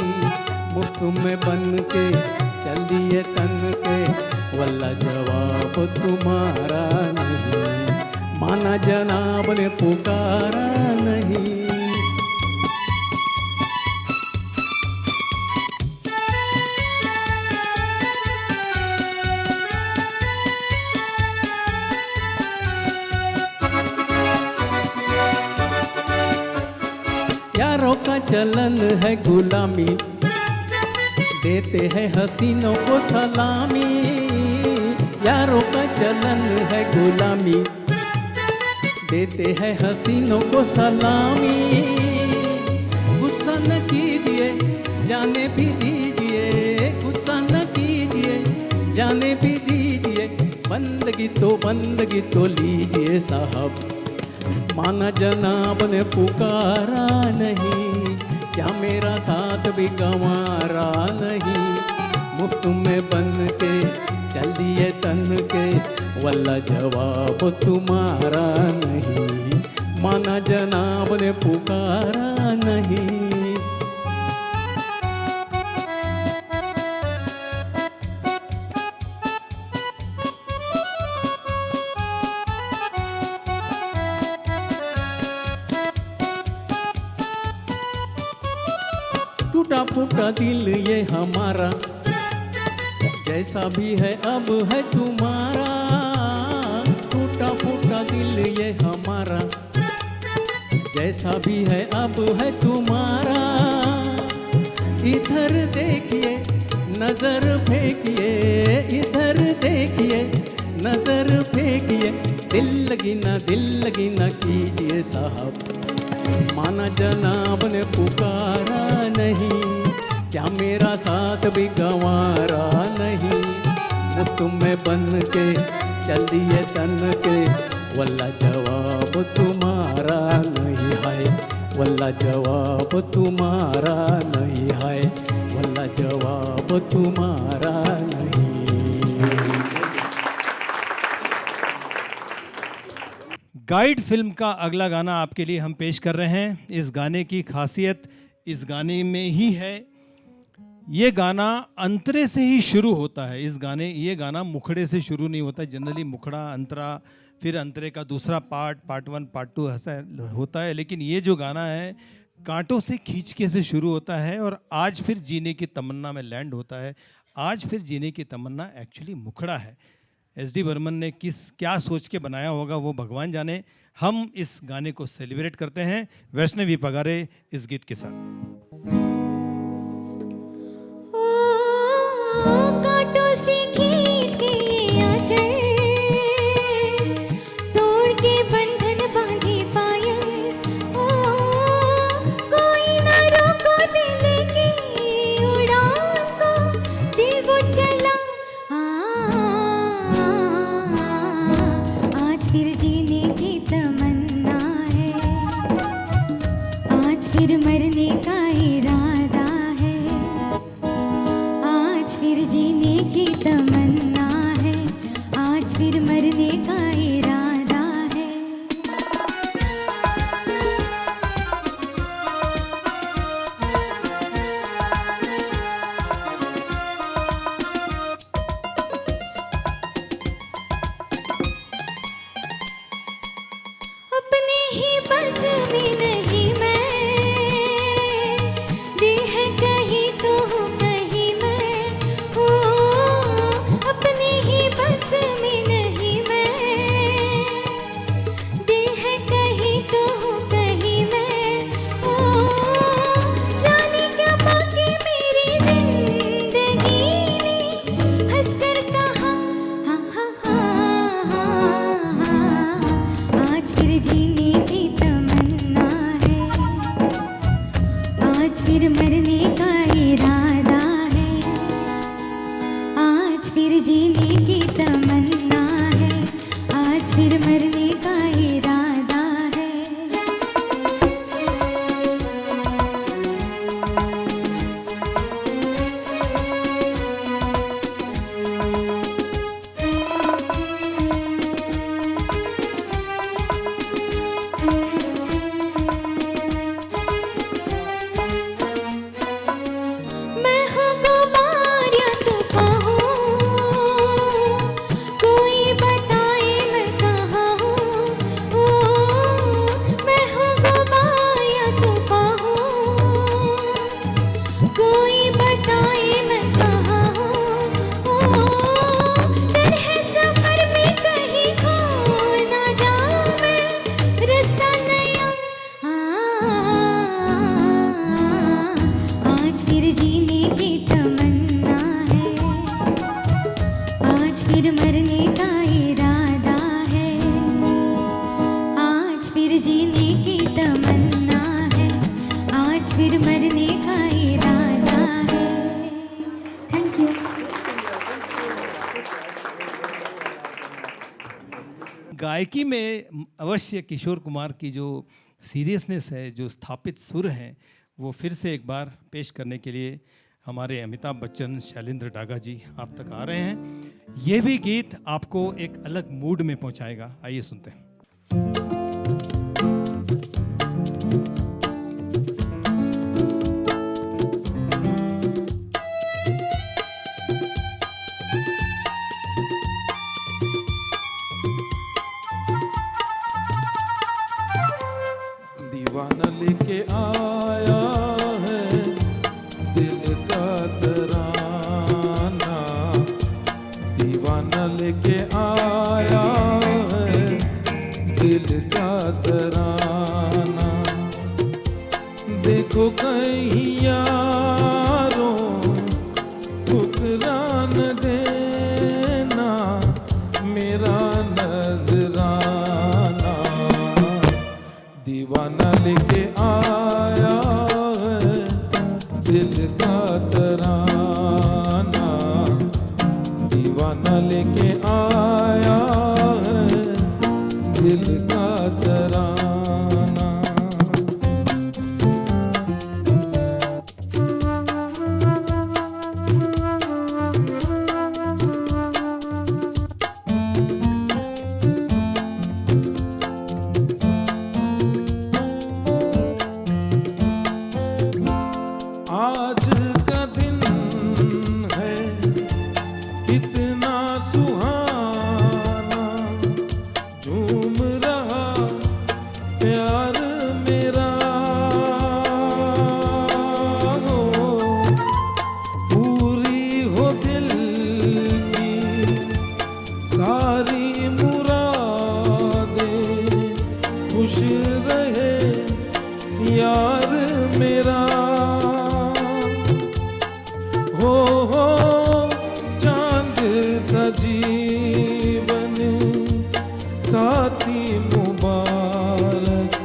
[SPEAKER 5] मुफ्त में बन के चल दिए तन के, वल्ला जवाब तुम्हारा नहीं। माना जनाब ने पुकारा नहीं। यारों का चलन है गुलामी, देते हैं हसीनों को सलामी। यारों का चलन है गुलामी, देते हैं हसीनों को सलामी।
[SPEAKER 2] न कीजिए, जाने भी दीजिए, गुस्सा न कीजिए, जाने भी दीजिए, बंदगी तो लीजिए साहब। माना जनाब ने पुकारा नहीं, क्या मेरा साथ भी गंवारा नहीं। मुफ्त में बन के चल दिए तन के, वल्ला जवाब तुम्हारा नहीं। माना जनाब ने पुकारा नहीं। टूटा फूटा दिल ये हमारा, जैसा भी है अब है तुम्हारा। टूटा फूटा दिल ये हमारा, जैसा भी है अब है तुम्हारा। इधर देखिए नजर फेंकिए, इधर देखिए नजर फेंकिए, दिल लगी ना कीजिए साहब। माना जनाब ने पुकारा नहीं, क्या मेरा साथ भी गंवारा नहीं। मुफ्त में बन के चल दिए तन के, वल्ला जवाब तुम्हारा नहीं है, वल्ला जवाब तुम्हारा नहीं है, वल्ला जवाब तुम्हारा नहीं।
[SPEAKER 1] गाइड फिल्म का अगला गाना आपके लिए हम पेश कर रहे हैं। इस गाने की खासियत इस गाने में ही है, ये गाना अंतरे से ही शुरू होता है। ये गाना मुखड़े से शुरू नहीं होता। जनरली मुखड़ा, अंतरा, फिर अंतरे का दूसरा पार्ट 1 पार्ट 2 ऐसा होता है, लेकिन ये जो गाना है कांटों से खींचके से शुरू होता है और आज फिर जीने की तमन्ना में लैंड होता है। आज फिर जीने की तमन्ना एक्चुअली मुखड़ा है। एस.डी. बर्मन ने क्या सोच के बनाया होगा वो भगवान जाने। हम इस गाने को सेलिब्रेट करते हैं वैष्णवी पगारे इस गीत के साथ।
[SPEAKER 4] कांटों से खींच के आ जाए, तोड़ के बंधन बांधे पायल। ओ कोई ना रोको दिल की उड़ान को, दिल वो चला। आज फिर जीने की तमन्ना है, आज फिर मरने का इरादा है। आज फिर जीने की तमन्ना है, आज फिर मरने का इरादा है। अपने ही बस में नहीं मैं, दिल है कहीं तो हूँ कहीं मैं। हो अपने ही बस में नहीं मैं, दिल है कहीं तो हूँ कहीं मैं। हो जाने क्या बाकी मेरी जिंदगी ने हंसकर कहा, हाँ हाँ हाँ हाँ हाँ। आज फिर जीने की तमन्ना है, आज फिर मरने का इरादा है। आज फिर जीने की तमन्ना है, आज फिर मरने का इरादा है। मैं हूँ गुबार या तूफान हूँ, कोई बताए मैं कहाँ हूँ। ओ मैं हूँ गुबार या तूफान हूँ, कोई बताए मैं कहाँ हूँ। ओ डर है सफर में कहीं खो ना जाऊँ मैं, रास्ता नया। आज फिर जीने की तमन्ना है, आज फिर मरने का इरादा है। आज फिर जीने की तमन्ना है, आज फिर फिर मरने का इरादा है। Thank you.
[SPEAKER 1] गायकी में अवश्य किशोर कुमार की जो सीरियसनेस है, जो स्थापित सुर हैं, वो फिर से एक बार पेश करने के लिए हमारे अमिताभ बच्चन, शैलेंद्र डागा जी आप तक आ रहे हैं। ये भी गीत आपको एक अलग मूड में पहुंचाएगा। आइए सुनते हैं।
[SPEAKER 3] दीवाना लेके आया है दिल का तराना, दीवाना लेके आया है दिल का तराना। देखो कहीं यारों ठुकरा न देना मेरा नजराना। दीवाना लेके आया है दिल का तराना, दीवाना लेके आया है दिल का तराना। आज का दिन है कितना सुहाना, झूम रहा प्यार मेरा हो, पूरी हो दिल की सारी मुरादें, खुश रहे यार मेरा। हो चांद सा जीवन साथी मुबारक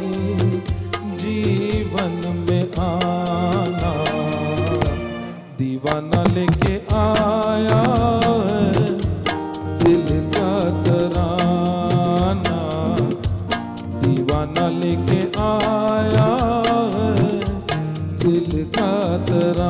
[SPEAKER 3] जीवन में आना। दीवाना लेके आया है दिल का तराना, दीवाना लेके आया है दिल का तराना।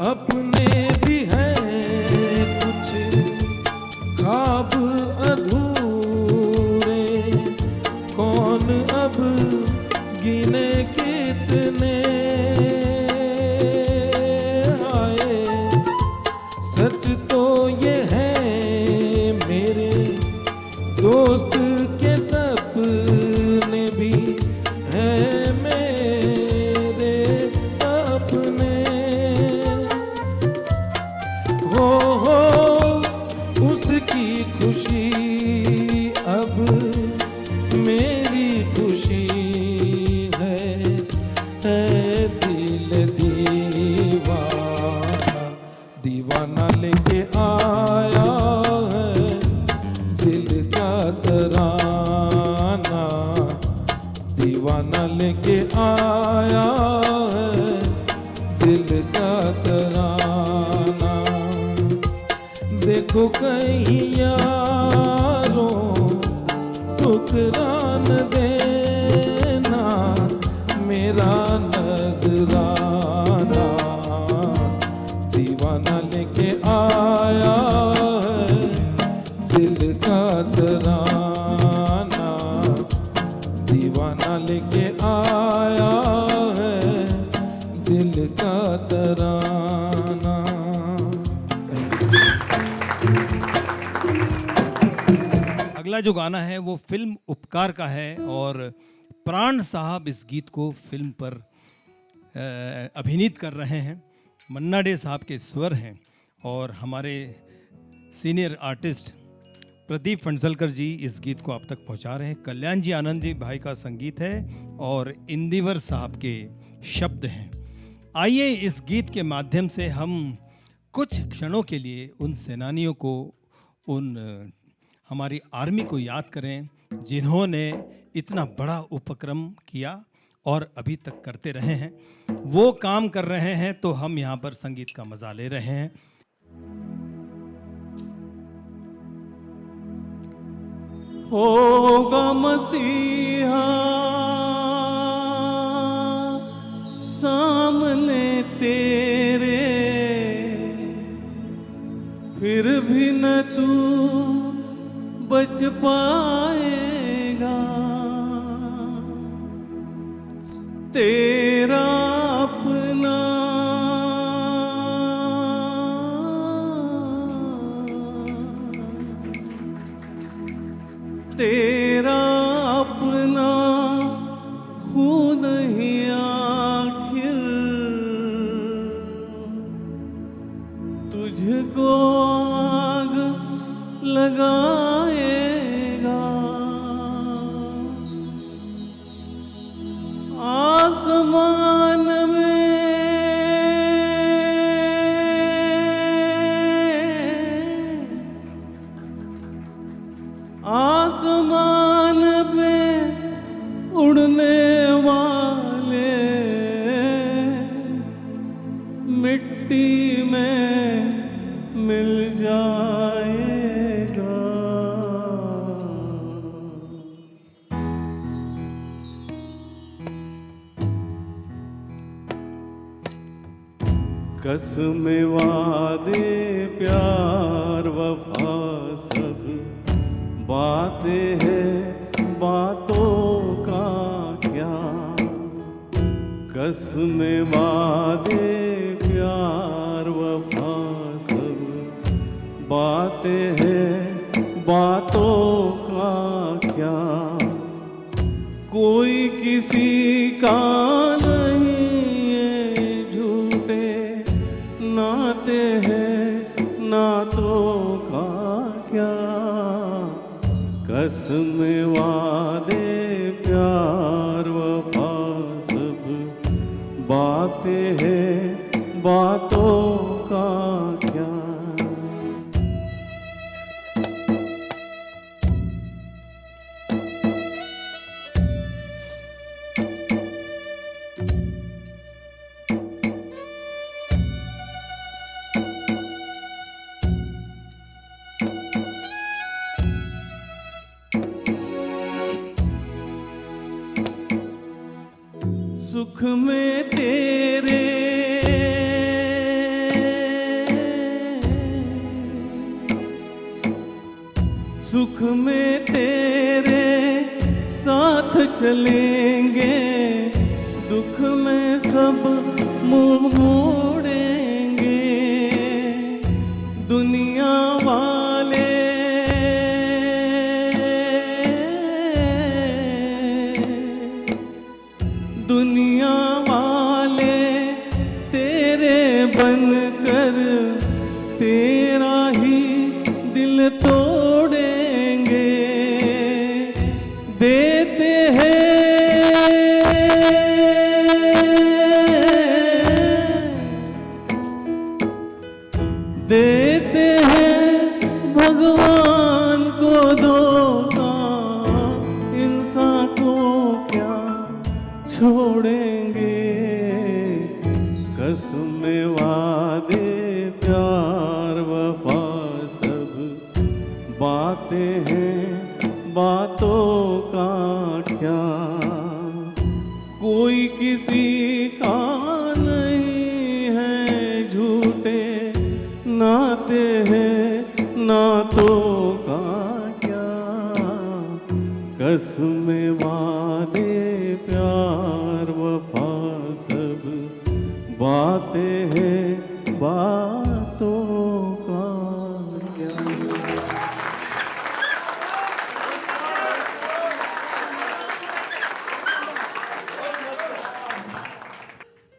[SPEAKER 3] अपने भी हैं कुछ ख्वाब अधूरे, कौन अब गिने कितने आए। सच तो ये है मेरे दोस्त के सपने भी हैं मेरे अपने। हो उसकी खुशी अब मेरी खुशी है दिल दीवाना। दीवाना लेके आया है दिल का तराना, दीवाना लेके आया है दिल का तराना। देखो कहीं यारों ठुकरा न देना मेरा नजराना। दीवाना लेके आया है दिल का तराना, दीवाना लेके आया है दिल का तराना।
[SPEAKER 1] अगला जो गाना है वो फिल्म उपकार का है और प्राण साहब इस गीत को फिल्म पर अभिनीत कर रहे हैं। मन्ना डे साहब के स्वर हैं और हमारे सीनियर आर्टिस्ट प्रदीप फंसलकर जी इस गीत को आप तक पहुंचा रहे हैं। कल्याण जी आनंद जी भाई का संगीत है और इंदिवर साहब के शब्द हैं। आइए इस गीत के माध्यम से हम कुछ क्षणों के लिए उन सेनानियों को, उन हमारी आर्मी को याद करें जिन्होंने इतना बड़ा उपक्रम किया और अभी तक करते रहे हैं। वो काम कर रहे हैं तो हम यहाँ पर संगीत का मजा ले रहे हैं।
[SPEAKER 2] होगा मसीहा सामने तेरे, फिर भी न तू बच पाएगा। तेरा अपना तेरा अपना खून ही आखिर तुझको आग लगाएगा। आसमान पे उड़ने वाले मिट्टी में मिल जाएगा। कसम वादे प्यार वफा सब बातें हैं, बातों का क्या। कसम वादे प्यार वफा सब बातें हैं, बातों का क्या। कोई किसी का नहीं ये झूठे नाते हैं, नातों का क्या। कसम वादे प्यार वफा सब बातें हैं, बातों का क्या। सुख में तेरे सुख में तेरे साथ चलेंगे, दुख में सब मुंह मोड़ेंगे। दुनिया वाले दुनिया वाले तेरे बनकर तेरा ही दिल तोड़ेंगे। देते हैं भगवान को धोखा, इंसान को क्या छोड़ेंगे। कसम वादे प्यार वफा सब बातें हैं, बातों का क्या। कोई किसी का नहीं है झूठे नाते हैं, नातों का क्या। कसम वादे प्यार वफा सब बातें हैं, बातों का क्या।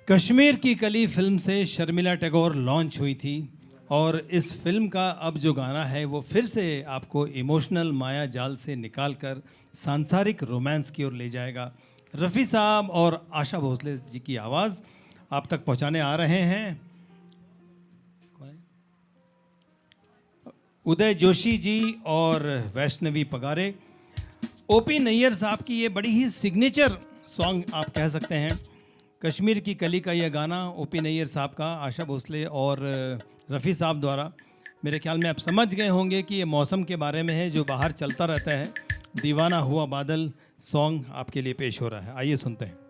[SPEAKER 1] कश्मीर की कली फिल्म से शर्मिला टैगोर लॉन्च हुई थी और इस फिल्म का अब जो गाना है वो फिर से आपको इमोशनल माया जाल से निकालकर सांसारिक रोमांस की ओर ले जाएगा। रफ़ी साहब और आशा भोसले जी की आवाज़ आप तक पहुंचाने आ रहे हैं उदय जोशी जी और वैष्णवी पगारे। ओपी नैयर साहब की ये बड़ी ही सिग्नेचर सॉन्ग आप कह सकते हैं। कश्मीर की कली का यह गाना ओपी नैयर साहब का आशा भोसले और रफ़ी साहब द्वारा, मेरे ख्याल में आप समझ गए होंगे कि ये मौसम के बारे में है जो बाहर चलता रहता है। दीवाना हुआ बादल सॉन्ग आपके लिए पेश हो रहा है, आइए सुनते हैं।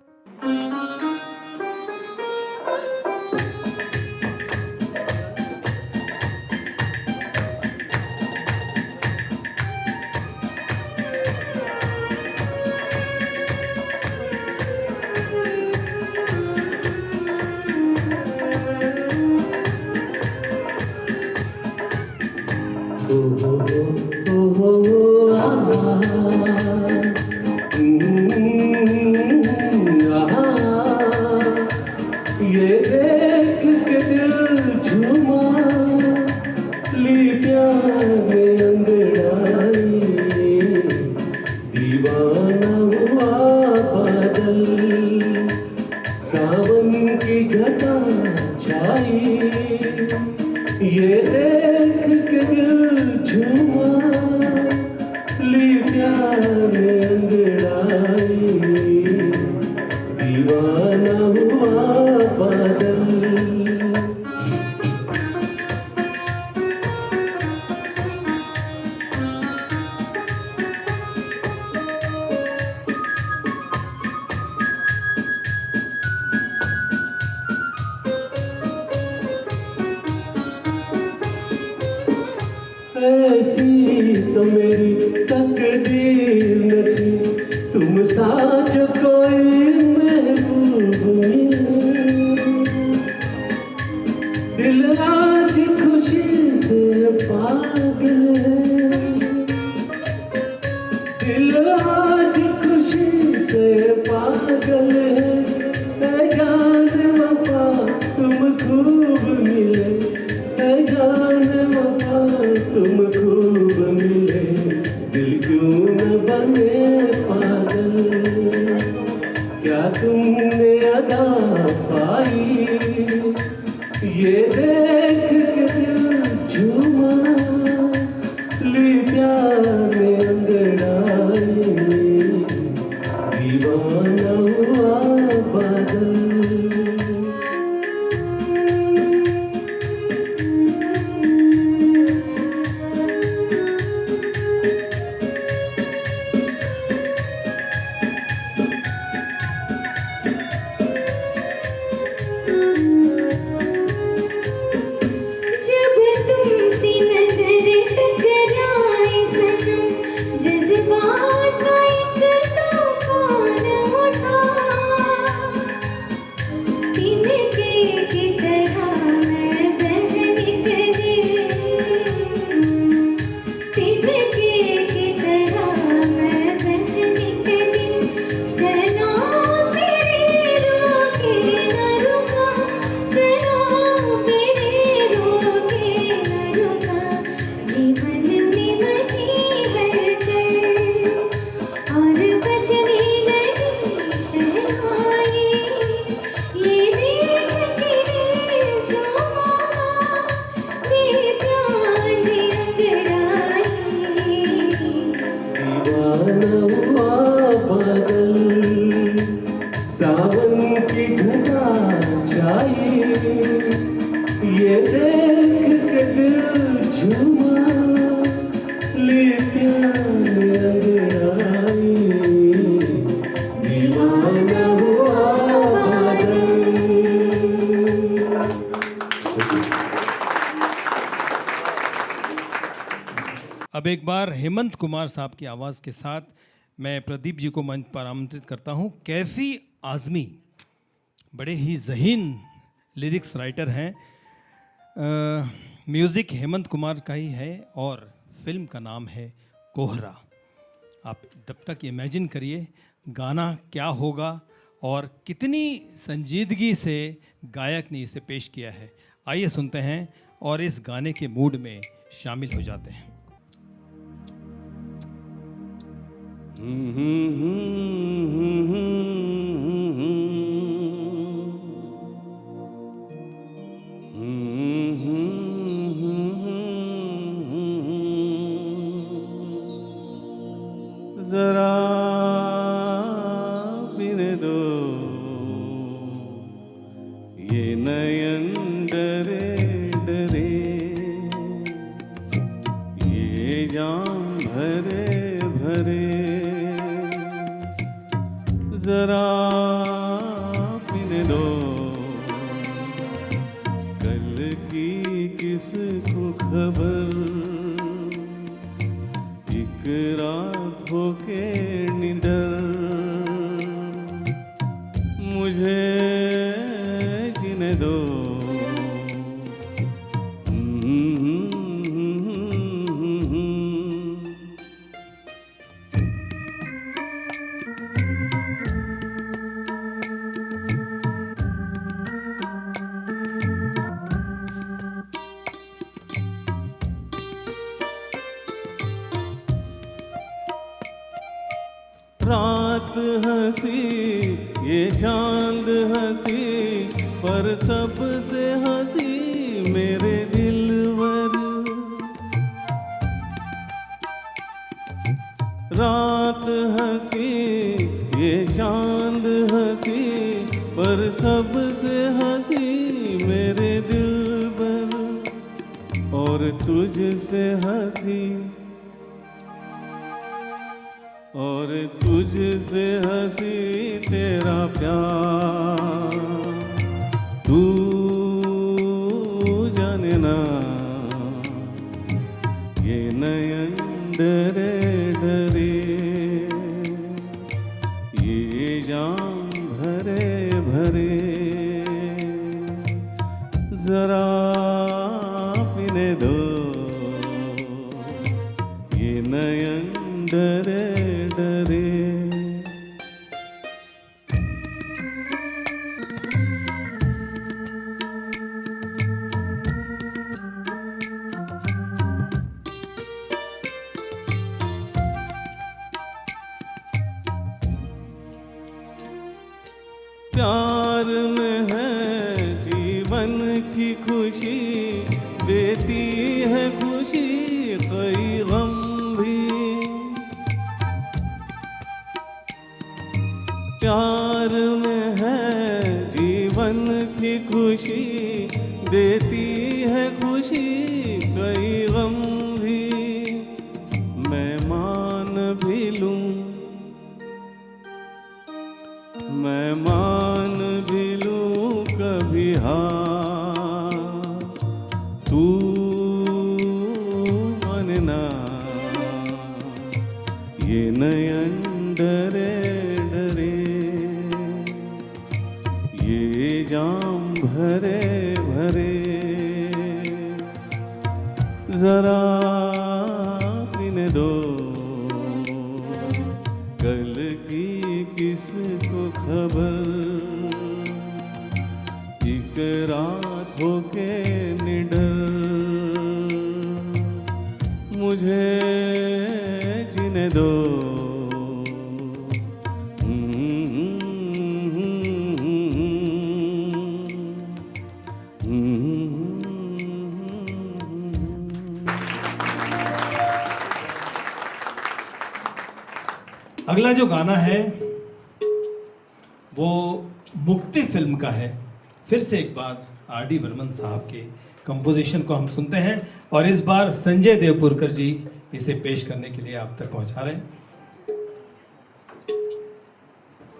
[SPEAKER 5] ये देख के दिल झूमा ली प्यार में अंगड़ाई दीवाना हुआ बादल सावन की घटा छाई ये देख के दिल झूमा ली प्यार में अंगड़ाई दीवाना हुआ बादल। ऐसी तो मेरी तकदीर न थी तुम सा जो कोई महबूब मिले। दिल आज खुशी से पागल है दिल आज खुशी से पागल है जान वफा तुम खूब मिले जान वफा तुम खूब मिले दिल क्यों न बने पागल क्या तुमने अदा पाई ये देख के दिल झूमा ली प्यार में अंगड़ाई दीवाना हुआ बादल।
[SPEAKER 4] जब तुमसे नजर टकराए सनम जज्बात का एक तूफान उठा तिनके की तरह मैं बह निकली तिनके की तरह मैं बह निकली सनम मेरे रोके न रुका सनम मेरे रोके न रुका जीवन में मची हलचल और बजने लगी शहनाई ये देख के दिल झूमा ली प्यार में अंगड़ाई
[SPEAKER 5] दीवाना हुआ बादल सावन की घटा छाई ये देख के दिल झूमा ली प्यार में अंगड़ाई दीवाना हुआ बादल।
[SPEAKER 1] अब एक बार हेमंत कुमार साहब की आवाज़ के साथ मैं प्रदीप जी को मंच पर आमंत्रित करता हूँ। कैफी आज़मी बड़े ही ज़हीन लिरिक्स राइटर हैं। म्यूज़िक हेमंत कुमार का ही है और फिल्म का नाम है कोहरा। आप जब तक इमेजिन करिए गाना क्या होगा और कितनी संजीदगी से गायक ने इसे पेश किया है। आइए सुनते हैं और इस गाने के मूड में शामिल हो जाते हैं।
[SPEAKER 5] जरा पीने दो ये नयन डरे डरे, ये जाम भरे भरे, जरा पीने दो कल की किसको खबर, एक रात होके निडर, मुझे जीने दो। रात हंसी ये चांद हंसी, पर सबसे हंसी मेरे दिलवर। रात हंसी ये चांद हंसी, पर सबसे हंसी मेरे दिलवर। और तुझसे हंसी, और तुझसे हंसी तेरा प्यार, तू जाने ना ये नयन डरे डरे, ये जाम भरे भरे, जरा पीने दो ये नयन डरे डरे। प्यार में है जीवन की खुशी, देती है खुशी कई गम भी। प्यार में है जीवन की खुशी, देती है खुशी कई गम भी। मैं मान भी लूं, मैं मान भी लूं कभी हार, तू मानना ये नयन डरे डरे, ये जाम भरे भरे, जरा पीने दो कल की किसको खबर, एक रात होके निडर, मुझे जीने दो।
[SPEAKER 1] अगला जो गाना है वो मुक्ति फिल्म का है। फिर से एक बार आर.डी. बर्मन साहब के कंपोजिशन को हम सुनते हैं और इस बार संजय देवपुरकर जी इसे पेश करने के लिए आप तक पहुंचा रहे हैं।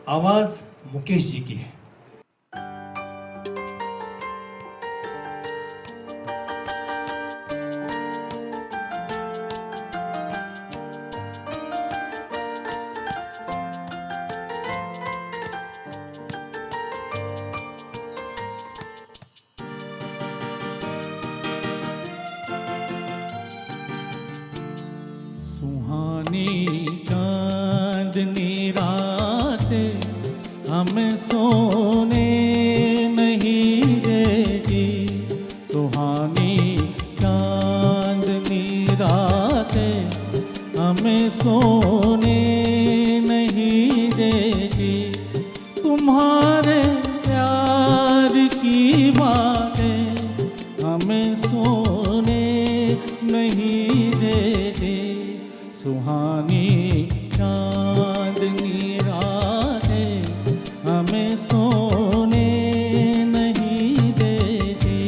[SPEAKER 1] आवाज मुकेश जी की है।
[SPEAKER 2] सुहानी चांदनी रात हमें सोने नहीं देती सुहानी चांदनी रातें हमें सोने नहीं देती तुम्हारे प्यार की बातें हमें सोने नहीं देती सुहानी चांदनी रातें हमें सोने नहीं देती।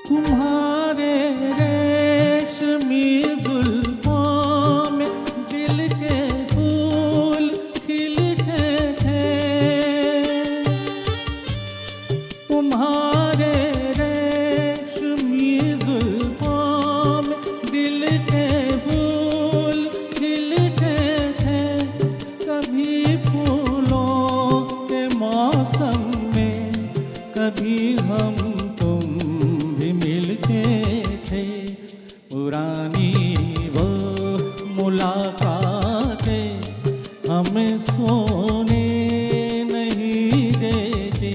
[SPEAKER 2] तुम्हारे रेशमी जुल्फों में दिल के फूल खिलते थे तुम्हारे रेशमी जुल्फों में दिल के फूल खिलते थे कभी फूलों के मौसम में कभी हम तुम भी मिलते थे पुरानी वो मुलाकातें हमें सोने नहीं देती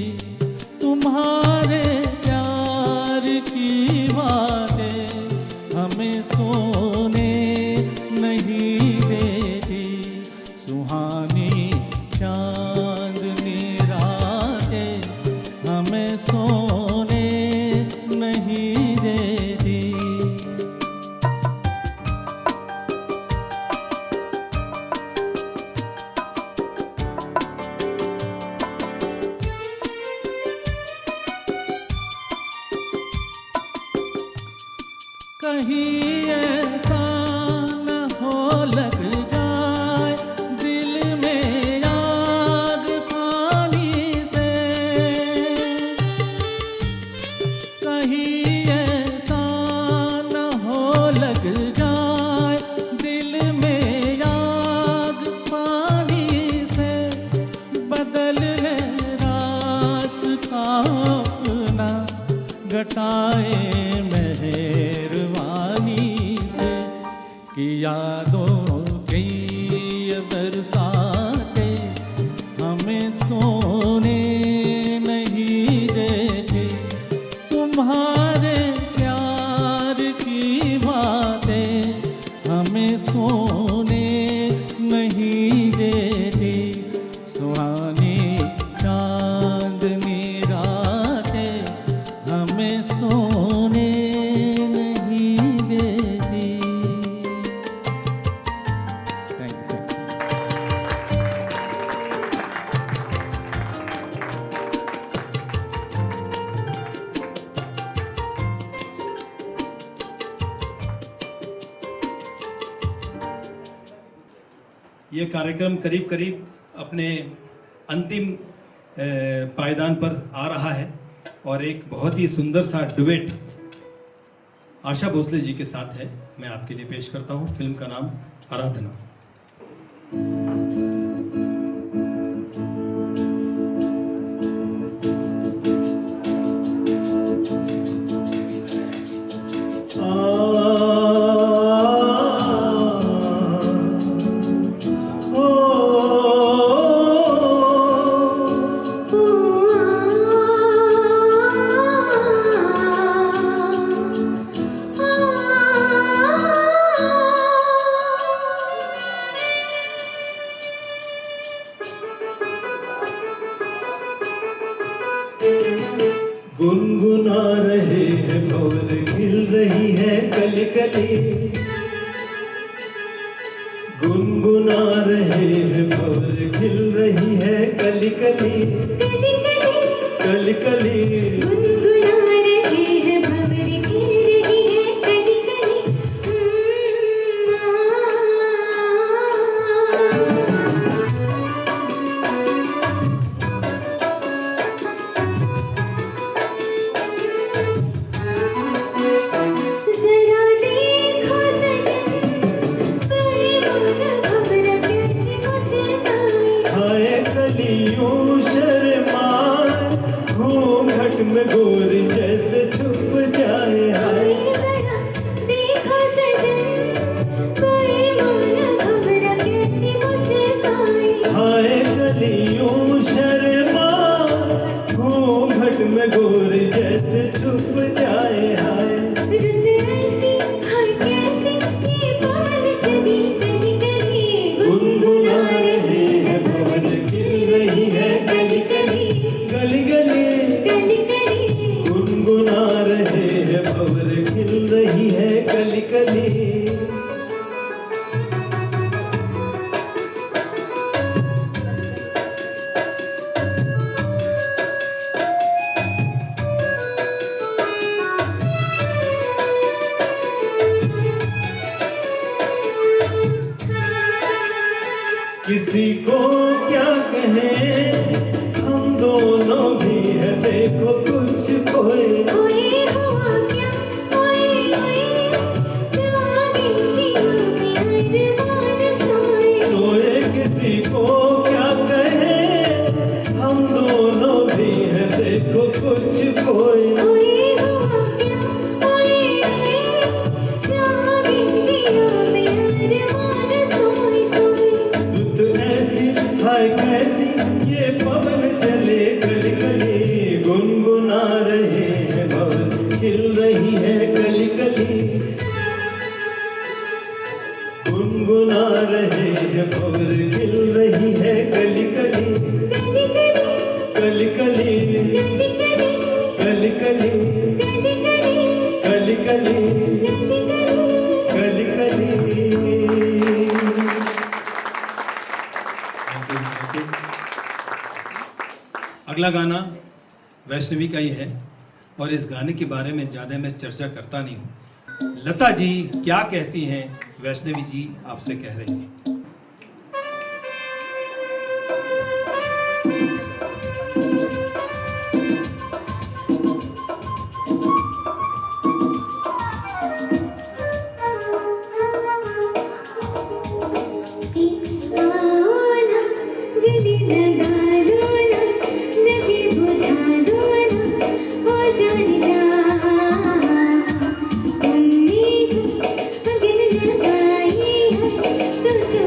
[SPEAKER 2] तुम्हारे प्यार की बातें हमें सोने नहीं देती सुहानी चांदनी रातें हमें सोने नहीं देती। कहीं ऐसा न हो लग जाए दिल में आग पानी से कहीं ऐसा न हो लग जाए दिल में आग पानी से बदल ले रास्ता अपना घटाए मेहरबानी से कि यादों की ये बरसातें हमें सोने नहीं देती तुम्हारे प्यार की बातें हमें सोने नहीं देती सुहानी चांदनी रातें हमें सोने नहीं देती। Thank you.
[SPEAKER 1] ये कार्यक्रम करीब करीब अपने अंतिम पायदान पर आ रहा है और एक बहुत ही सुंदर सा डुएट आशा भोसले जी के साथ है मैं आपके लिए पेश करता हूँ। फिल्म का नाम आराधना।
[SPEAKER 5] गुनगुना रहे हैं भंवर खिल रही है कली कली गुनगुना रहे हैं भंवर खिल रही है कली कली कली कली
[SPEAKER 4] गुनगुना रहे हैं भंवर खिल रही है कली कली जरा देखो सजन,
[SPEAKER 5] कली कली किसी को क्या कहें हम दोनों भी है देखो कुछ खोए
[SPEAKER 4] ओए हुआ क्या ओए ओए जागे जिया में अरमान सोए
[SPEAKER 5] सोए किसी को क्या कहें हम दोनों भी है देखो कुछ खोए
[SPEAKER 4] ओए हुआ क्या ओए ओए जागे जिया में अरमान सोए सोए
[SPEAKER 5] रुत ऐसी हाय कैसी ये पवन चले गली गली गुनगुना रहे हैं भवन खिल रही है कली कली गुनगुना रहे हैं भवर खिल रही है कली कली
[SPEAKER 4] गली गली
[SPEAKER 5] कली कली
[SPEAKER 4] गली गली
[SPEAKER 5] कली कली कली कली
[SPEAKER 1] अगला गाना वैष्णवी का ही है और इस गाने के बारे में ज़्यादा मैं चर्चा करता नहीं हूँ। लता जी क्या कहती हैं, वैष्णवी जी आपसे कह रही हैं।
[SPEAKER 4] आओ ना गले लगा दो ना नदी बुझा दो ना हो जाने जा तुमने जो दिल लगाई है तो जो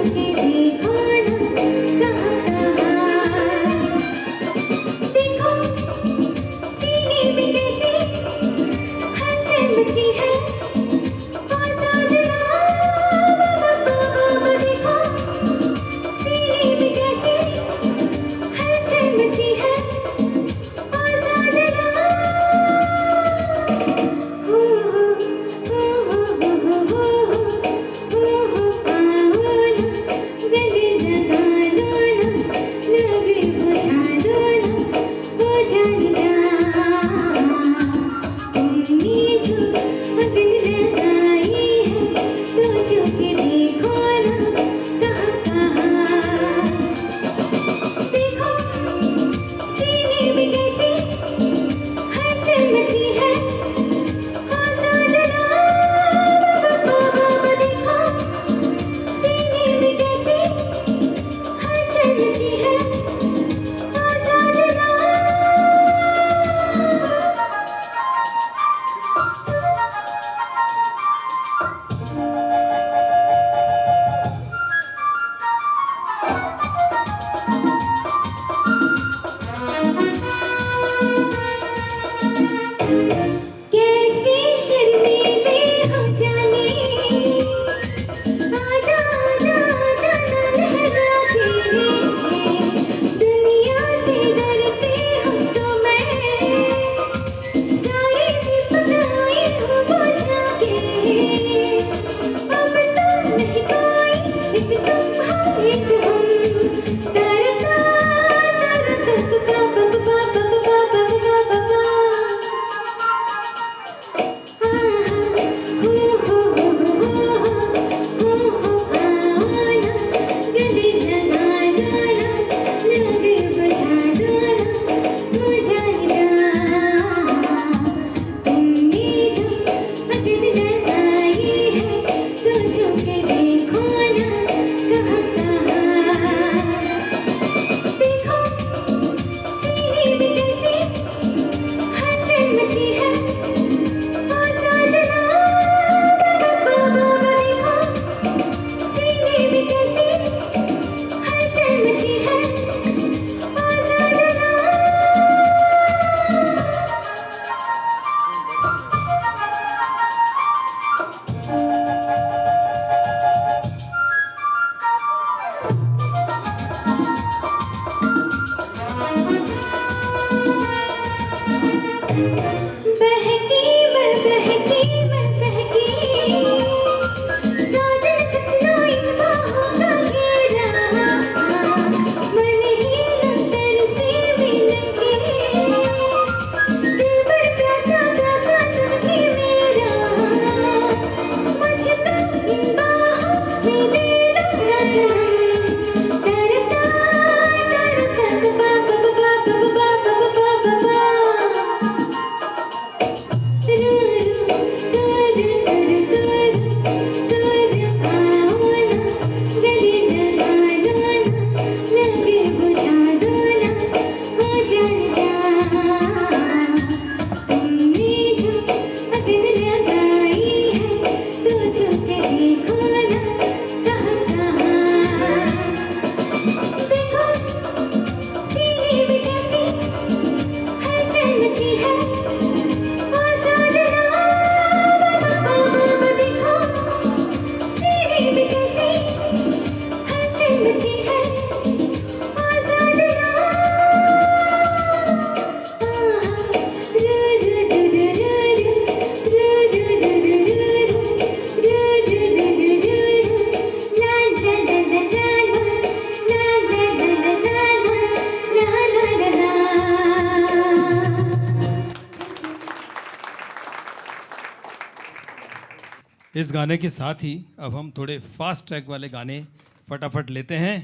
[SPEAKER 1] इस गाने के साथ ही अब हम थोड़े फास्ट ट्रैक वाले गाने फटाफट लेते हैं।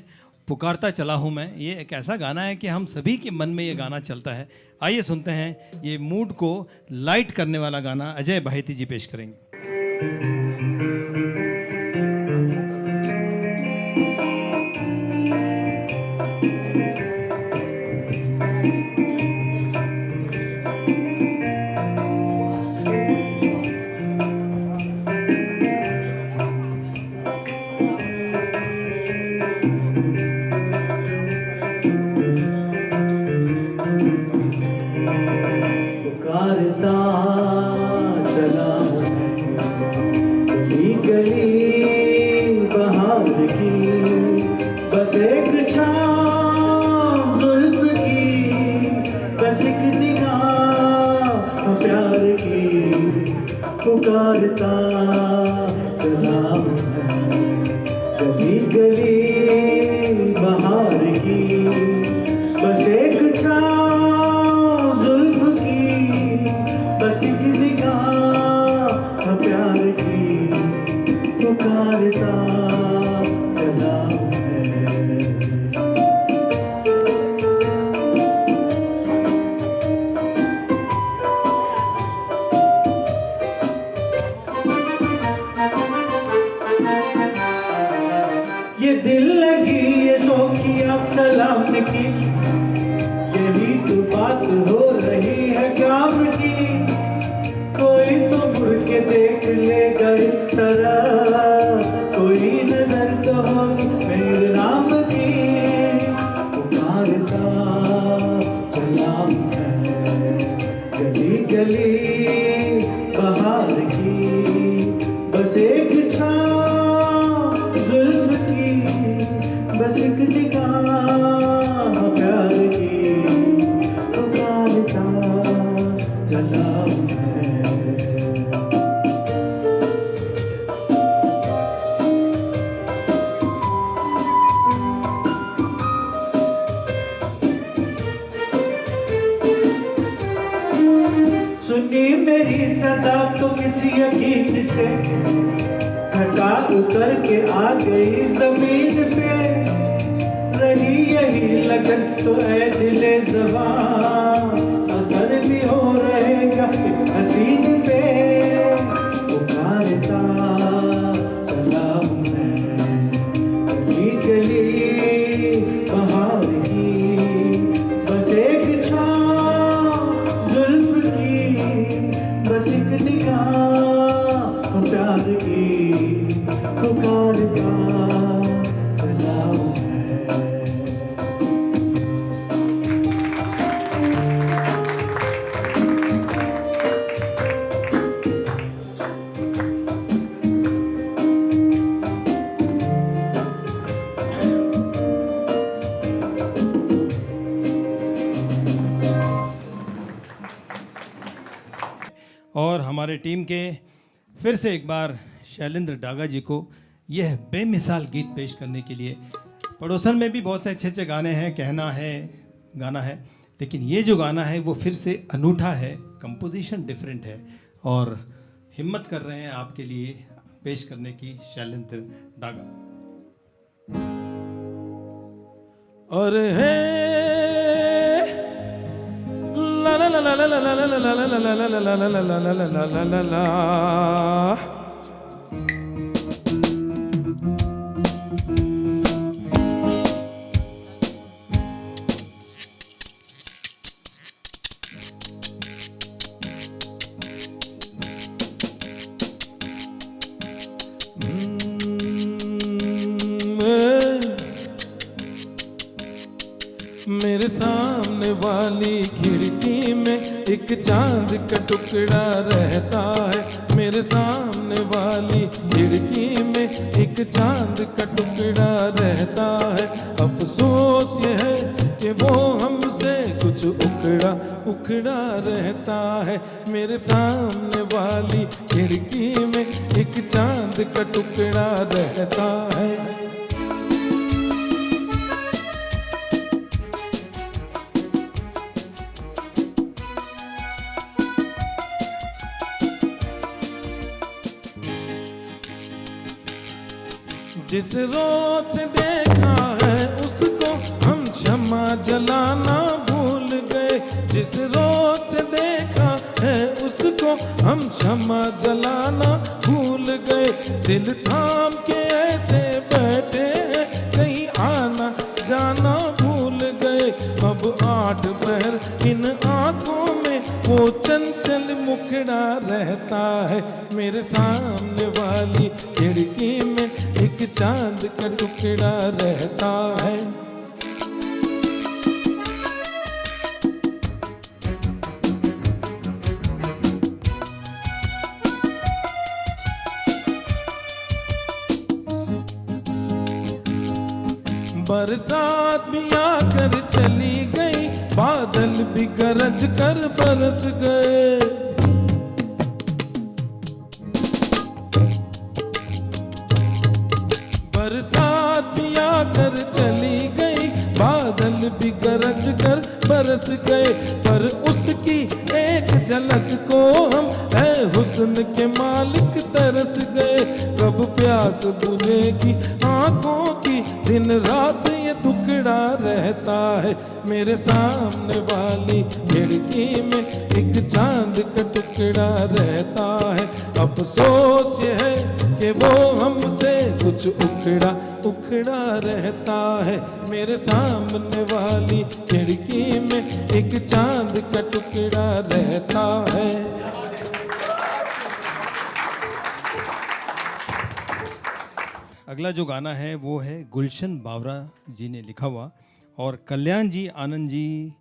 [SPEAKER 1] पुकारता चला हूँ मैं, ये एक ऐसा गाना है कि हम सभी के मन में ये गाना चलता है। आइए सुनते हैं, ये मूड को लाइट करने वाला गाना अजय बाहेती जी पेश करेंगे।
[SPEAKER 5] पुकारता चला हूँ गली गली बहार की, बस एक छाँव जुल्फ की, बस एक निगाह प्यार की। पुकारता चला हूँ गली गली बहार की, बस एक छाँव जुल्फ की, बस एक निगाह प्यार की। पुकारता चला हूँ ये दिल लगी ये शौकिया सलाम की, यही तो बात हो रही है काम की। कोई तो मुड़ के देख लेगा इस तरह, कोई नजर तो होगी मेरे नाम की। पुकारता चला मैं गली गली बहार की, बस एक छाँव जुल्फ की, बस एक निगाह प्यार की। पुकारता चला मैं। सुनी मेरी सदा तो किसी यकीन से घटा उतर के आ गई जमीन पे। रही यही लगन तो ऐ दिले ज़बां, असर भी हो रहेगा हसीन पे। पुकारता चला हूँ मैं गली गली बहार की, बस एक छाँव जुल्फ की, बस एक निगाह प्यार की। पुकारता चला हूँ मैं।
[SPEAKER 1] और हमारे टीम के फिर से एक बार शैलेंद्र डागा जी को यह बेमिसाल गीत पेश करने के लिए। पड़ोसन में भी बहुत से अच्छे अच्छे गाने हैं, कहना है गाना है, लेकिन ये जो गाना है वो फिर से अनूठा है, कंपोजिशन डिफरेंट है और हिम्मत कर रहे हैं आपके लिए पेश करने की शैलेंद्र डागा।
[SPEAKER 3] और है ला ला ला ला ला ला ला ला ला ला ला ला ला ला ला ला ला ला ला। मेरे सामने वाली खिड़की में एक चांद का टुकड़ा रहता है। मेरे सामने वाली खिड़की में एक चांद का टुकड़ा रहता है। अफसोस ये है कि वो हमसे कुछ उखड़ा उखड़ा रहता है। मेरे सामने वाली खिड़की में एक चांद का टुकड़ा रहता है। जिस रोज से देखा है उसको हम क्षमा जलाना भूल गए। जिस रोज से देखा है उसको हम क्षमा जलाना भूल गए। दिल थाम के ऐसे बैठे हैं कहीं आना जाना भूल गए। अब 8 पहर इन आंखों में वो चंचल मुखड़ा रहता है। मेरे सामने वाली खिड़की में एक चांद का टुकड़ा रहता है। बरसात भी आकर चली गई, बादल भी गरज कर बरस गए। बरसात भी आकर चली गई, बादल भी गरज कर बरस गए। पर उसकी एक झलक को हम है हुस्न के मालिक तरस गए। कब प्यास बुझेगी आंखों की, दिन रात ये दुखड़ा रहता है। मेरे सामने वाली खिड़की में एक चांद का टुकड़ा रहता है। अफसोस ये है कि वो हमसे कुछ उखड़ा उखड़ा रहता है। मेरे सामने वाली खिड़की में एक चांद का टुकड़ा रहता है।
[SPEAKER 1] अगला जो गाना है वो है गुलशन बावरा जी ने लिखा हुआ और कल्याण जी आनंद जी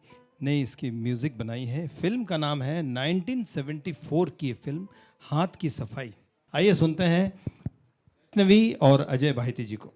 [SPEAKER 1] ने इसकी म्यूज़िक बनाई है। फिल्म का नाम है 1974 की फिल्म हाथ की सफाई। आइए सुनते हैं नवी और अजय भाईती जी को।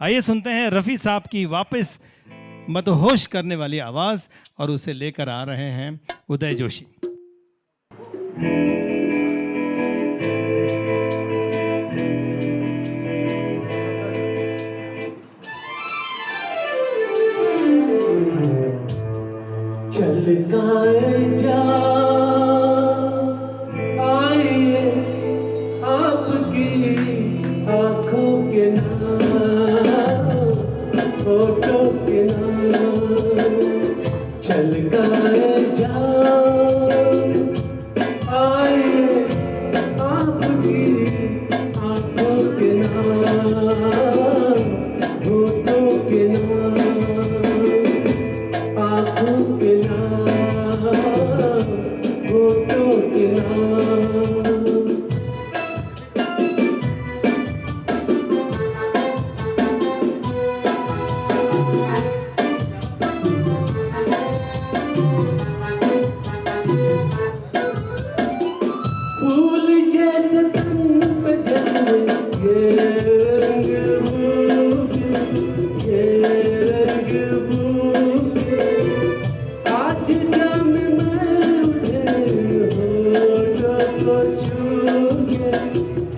[SPEAKER 1] आइए सुनते हैं रफ़ी साहब की वापस मदहोश करने वाली आवाज़, और उसे लेकर आ रहे हैं उदय जोशी।
[SPEAKER 5] चल गाए जा आइए आपकी आंखों के नाम, फोटो के नाम। चल गाए जा आइए आपकी आंखों के नाम, फोटो के नाम, आंखों के नाम, फोटो के नाम। फूल जैसे तन पे जले ये रंग भूखे, ये रंग भूखे। आज जब मैं उठे होठों को छू के,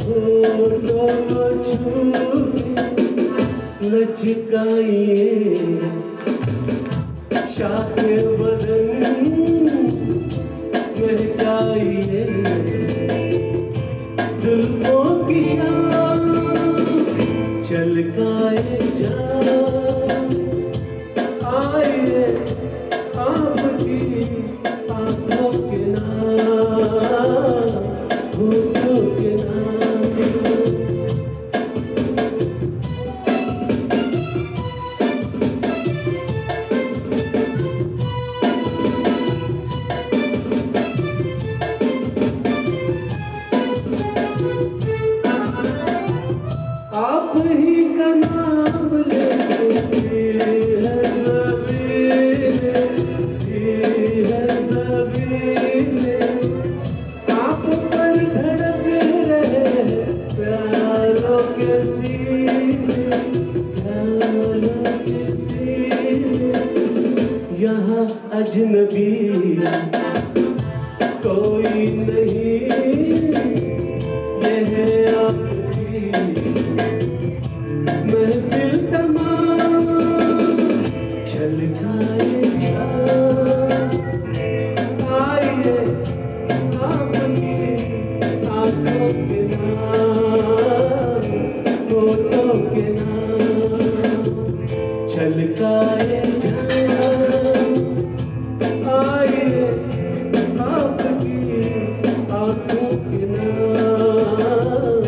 [SPEAKER 5] होठों को छू के लचकाइए शाखे बदन, कहकाइए जुल्फों की शान। चलकाए जा आइए आपकी आंखों के नाम, होठों के नाम। आप ही का नाम लेते हैं सभी, आप पर धड़क रहे प्यारों के सीने, प्यारों के सीने। यहाँ अजनबी कोई नहीं, ये है आपकी महफिल तमाम। छलकाए जा आइए आपकी आंखों के नाम, फोटों के नाम। छलकाए जा आइए आपकी आंखों के नाम,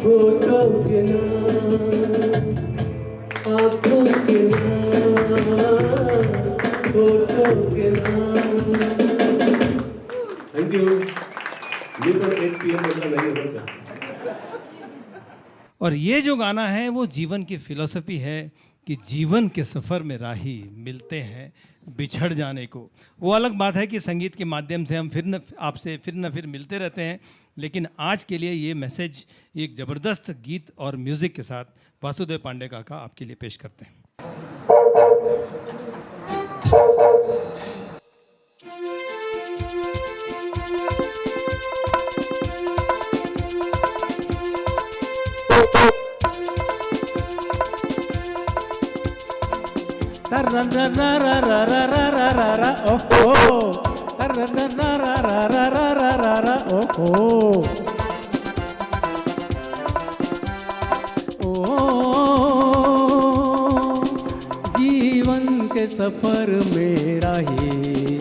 [SPEAKER 5] फोटों के नाम, आंखों के नाम, फोटों के नाम। Thank you. ये तो 8 PM मतलब नहीं होता।
[SPEAKER 1] और ये जो गाना है वो जीवन की फिलॉसफी है कि जीवन के सफ़र में राही मिलते हैं बिछड़ जाने को। वो अलग बात है कि संगीत के माध्यम से हम आपसे फिर न फिर मिलते रहते हैं, लेकिन आज के लिए ये मैसेज एक ज़बरदस्त गीत और म्यूज़िक के साथ वासुदेव पांडे काका आपके लिए पेश करते हैं।
[SPEAKER 2] जीवन के सफर में राही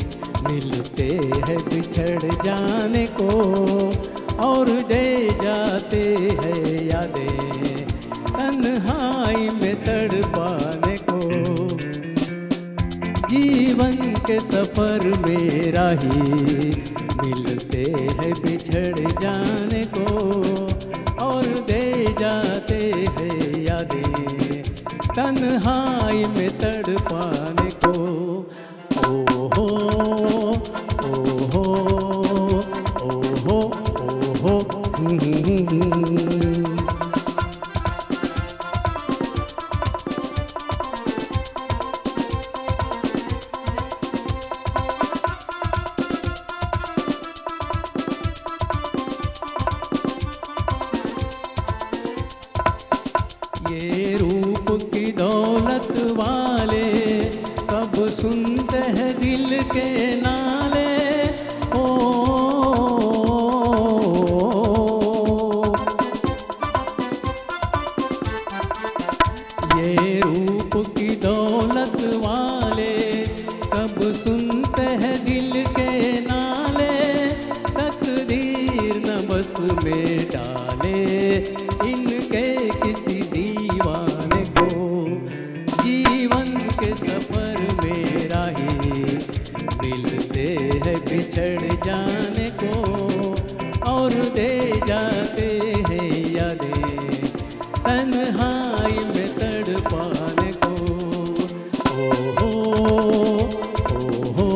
[SPEAKER 2] मिलते हैं बिछड़ जाने को, और दे जाते हैं यादें तन्हाई में तड़पाने को। जीवन के सफर में राही मिलते हैं बिछड़ जाने को, और दे जाते हैं यादें तन्हाई में तड़पाने को। ओहो ओहो ओहो ओहो। में डाले इनके किसी दीवाने को। जीवन के सफर में राही मिलते हैं बिछड़ जाने को और दे जाते हैं यादें तन्हाई में तड़पाने को। ओ हो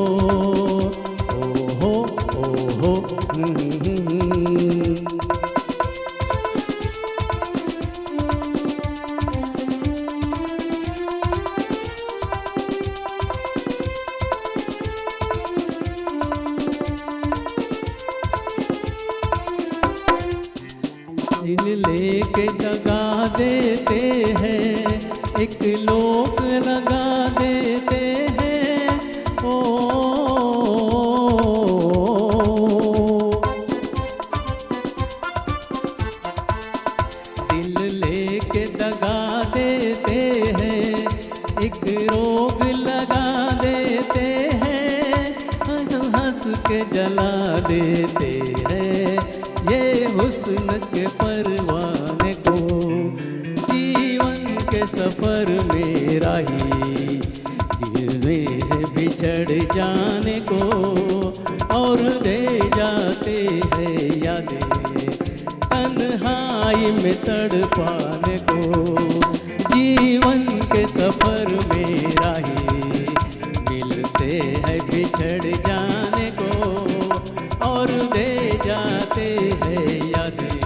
[SPEAKER 2] दिल लेके दगा देते हैं, एक लोक लगा देते हैं। ओ दिल लेके दगा देते हैं, एक रोग लगा देते हैं, हंस के जला देते हैं ये हुस्न के परवाने को। जीवन के सफर में राही जिलवे बिछड़ जाने को और दे जाते हैं यादें तन्हाई में तड़पाने को। जीवन के सफर में राही मिलते हैं बिछड़ जाने को और दे जाते हैं यादें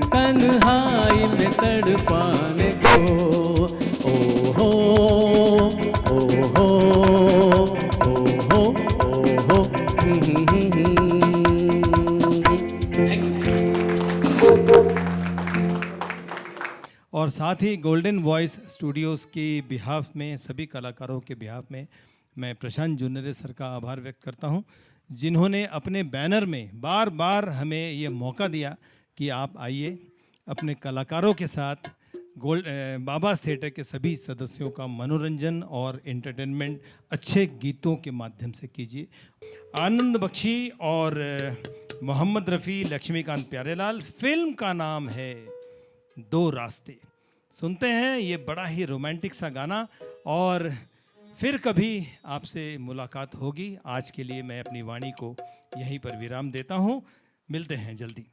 [SPEAKER 2] तन्हाई में तड़पाने को। ओ हो ओ हो ओ हो ओ हो।
[SPEAKER 1] और साथ ही गोल्डन वॉइस स्टूडियोज़ की बिहाफ में सभी कलाकारों के बिहाफ में मैं प्रशांत जुन्नरे सर का आभार व्यक्त करता हूं, जिन्होंने अपने बैनर में बार बार हमें ये मौका दिया कि आप आइए अपने कलाकारों के साथ बाबास थिएटर के सभी सदस्यों का मनोरंजन और एंटरटेनमेंट अच्छे गीतों के माध्यम से कीजिए। आनंद बख्शी और मोहम्मद रफ़ी, लक्ष्मीकांत प्यारेलाल, फिल्म का नाम है दो रास्ते। सुनते हैं ये बड़ा ही रोमांटिक सा गाना और फिर कभी आपसे मुलाकात होगी। आज के लिए मैं अपनी वाणी को यहीं पर विराम देता हूँ। मिलते हैं जल्दी।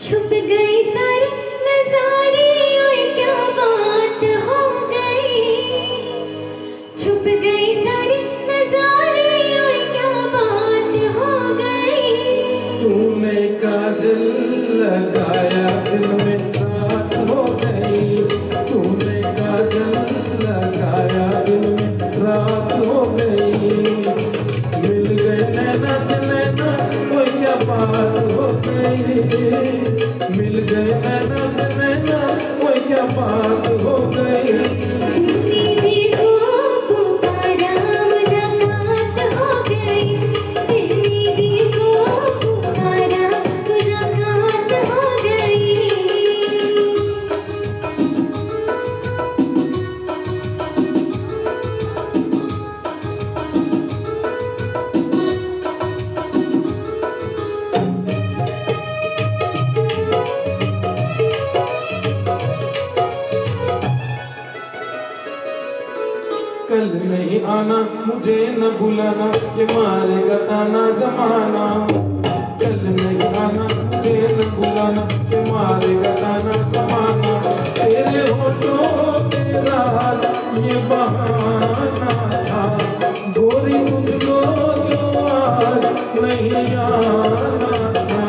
[SPEAKER 4] छुप गई सारे नजारे, ओए क्या बात हो गई। छुप गई सारे नजारे, ओए क्या बात हो गई।
[SPEAKER 3] तूने काजल लगाया दिल में रात हो गई। तूने काजल लगाया दिल में रात हो गई। मिल गए नैना से नैना, वो क्या बात हो गई। मिल गए नैना से नैना, वो क्या बात हो गई।
[SPEAKER 4] दीदी को पुकारा, मुलाकात हो गई। दीदी को पुकारा, मुलाकात हो गई।
[SPEAKER 3] कल नहीं आना, मुझे न बुलाना, ये मारेगा ताना जमाना। कल नहीं आना, मुझे न बुलाना, ये मारेगा ताना जमाना। तेरे होठों पे रात ये बहाना था, गोरी मुझको तो आज नहीं आना था।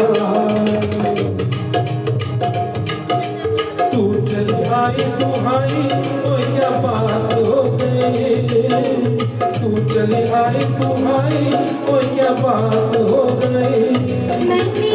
[SPEAKER 3] तू चली आई तू आई, तो क्या बात हो गई। तू चली आई तू आई, तो क्या बात हो गई।
[SPEAKER 4] मैंने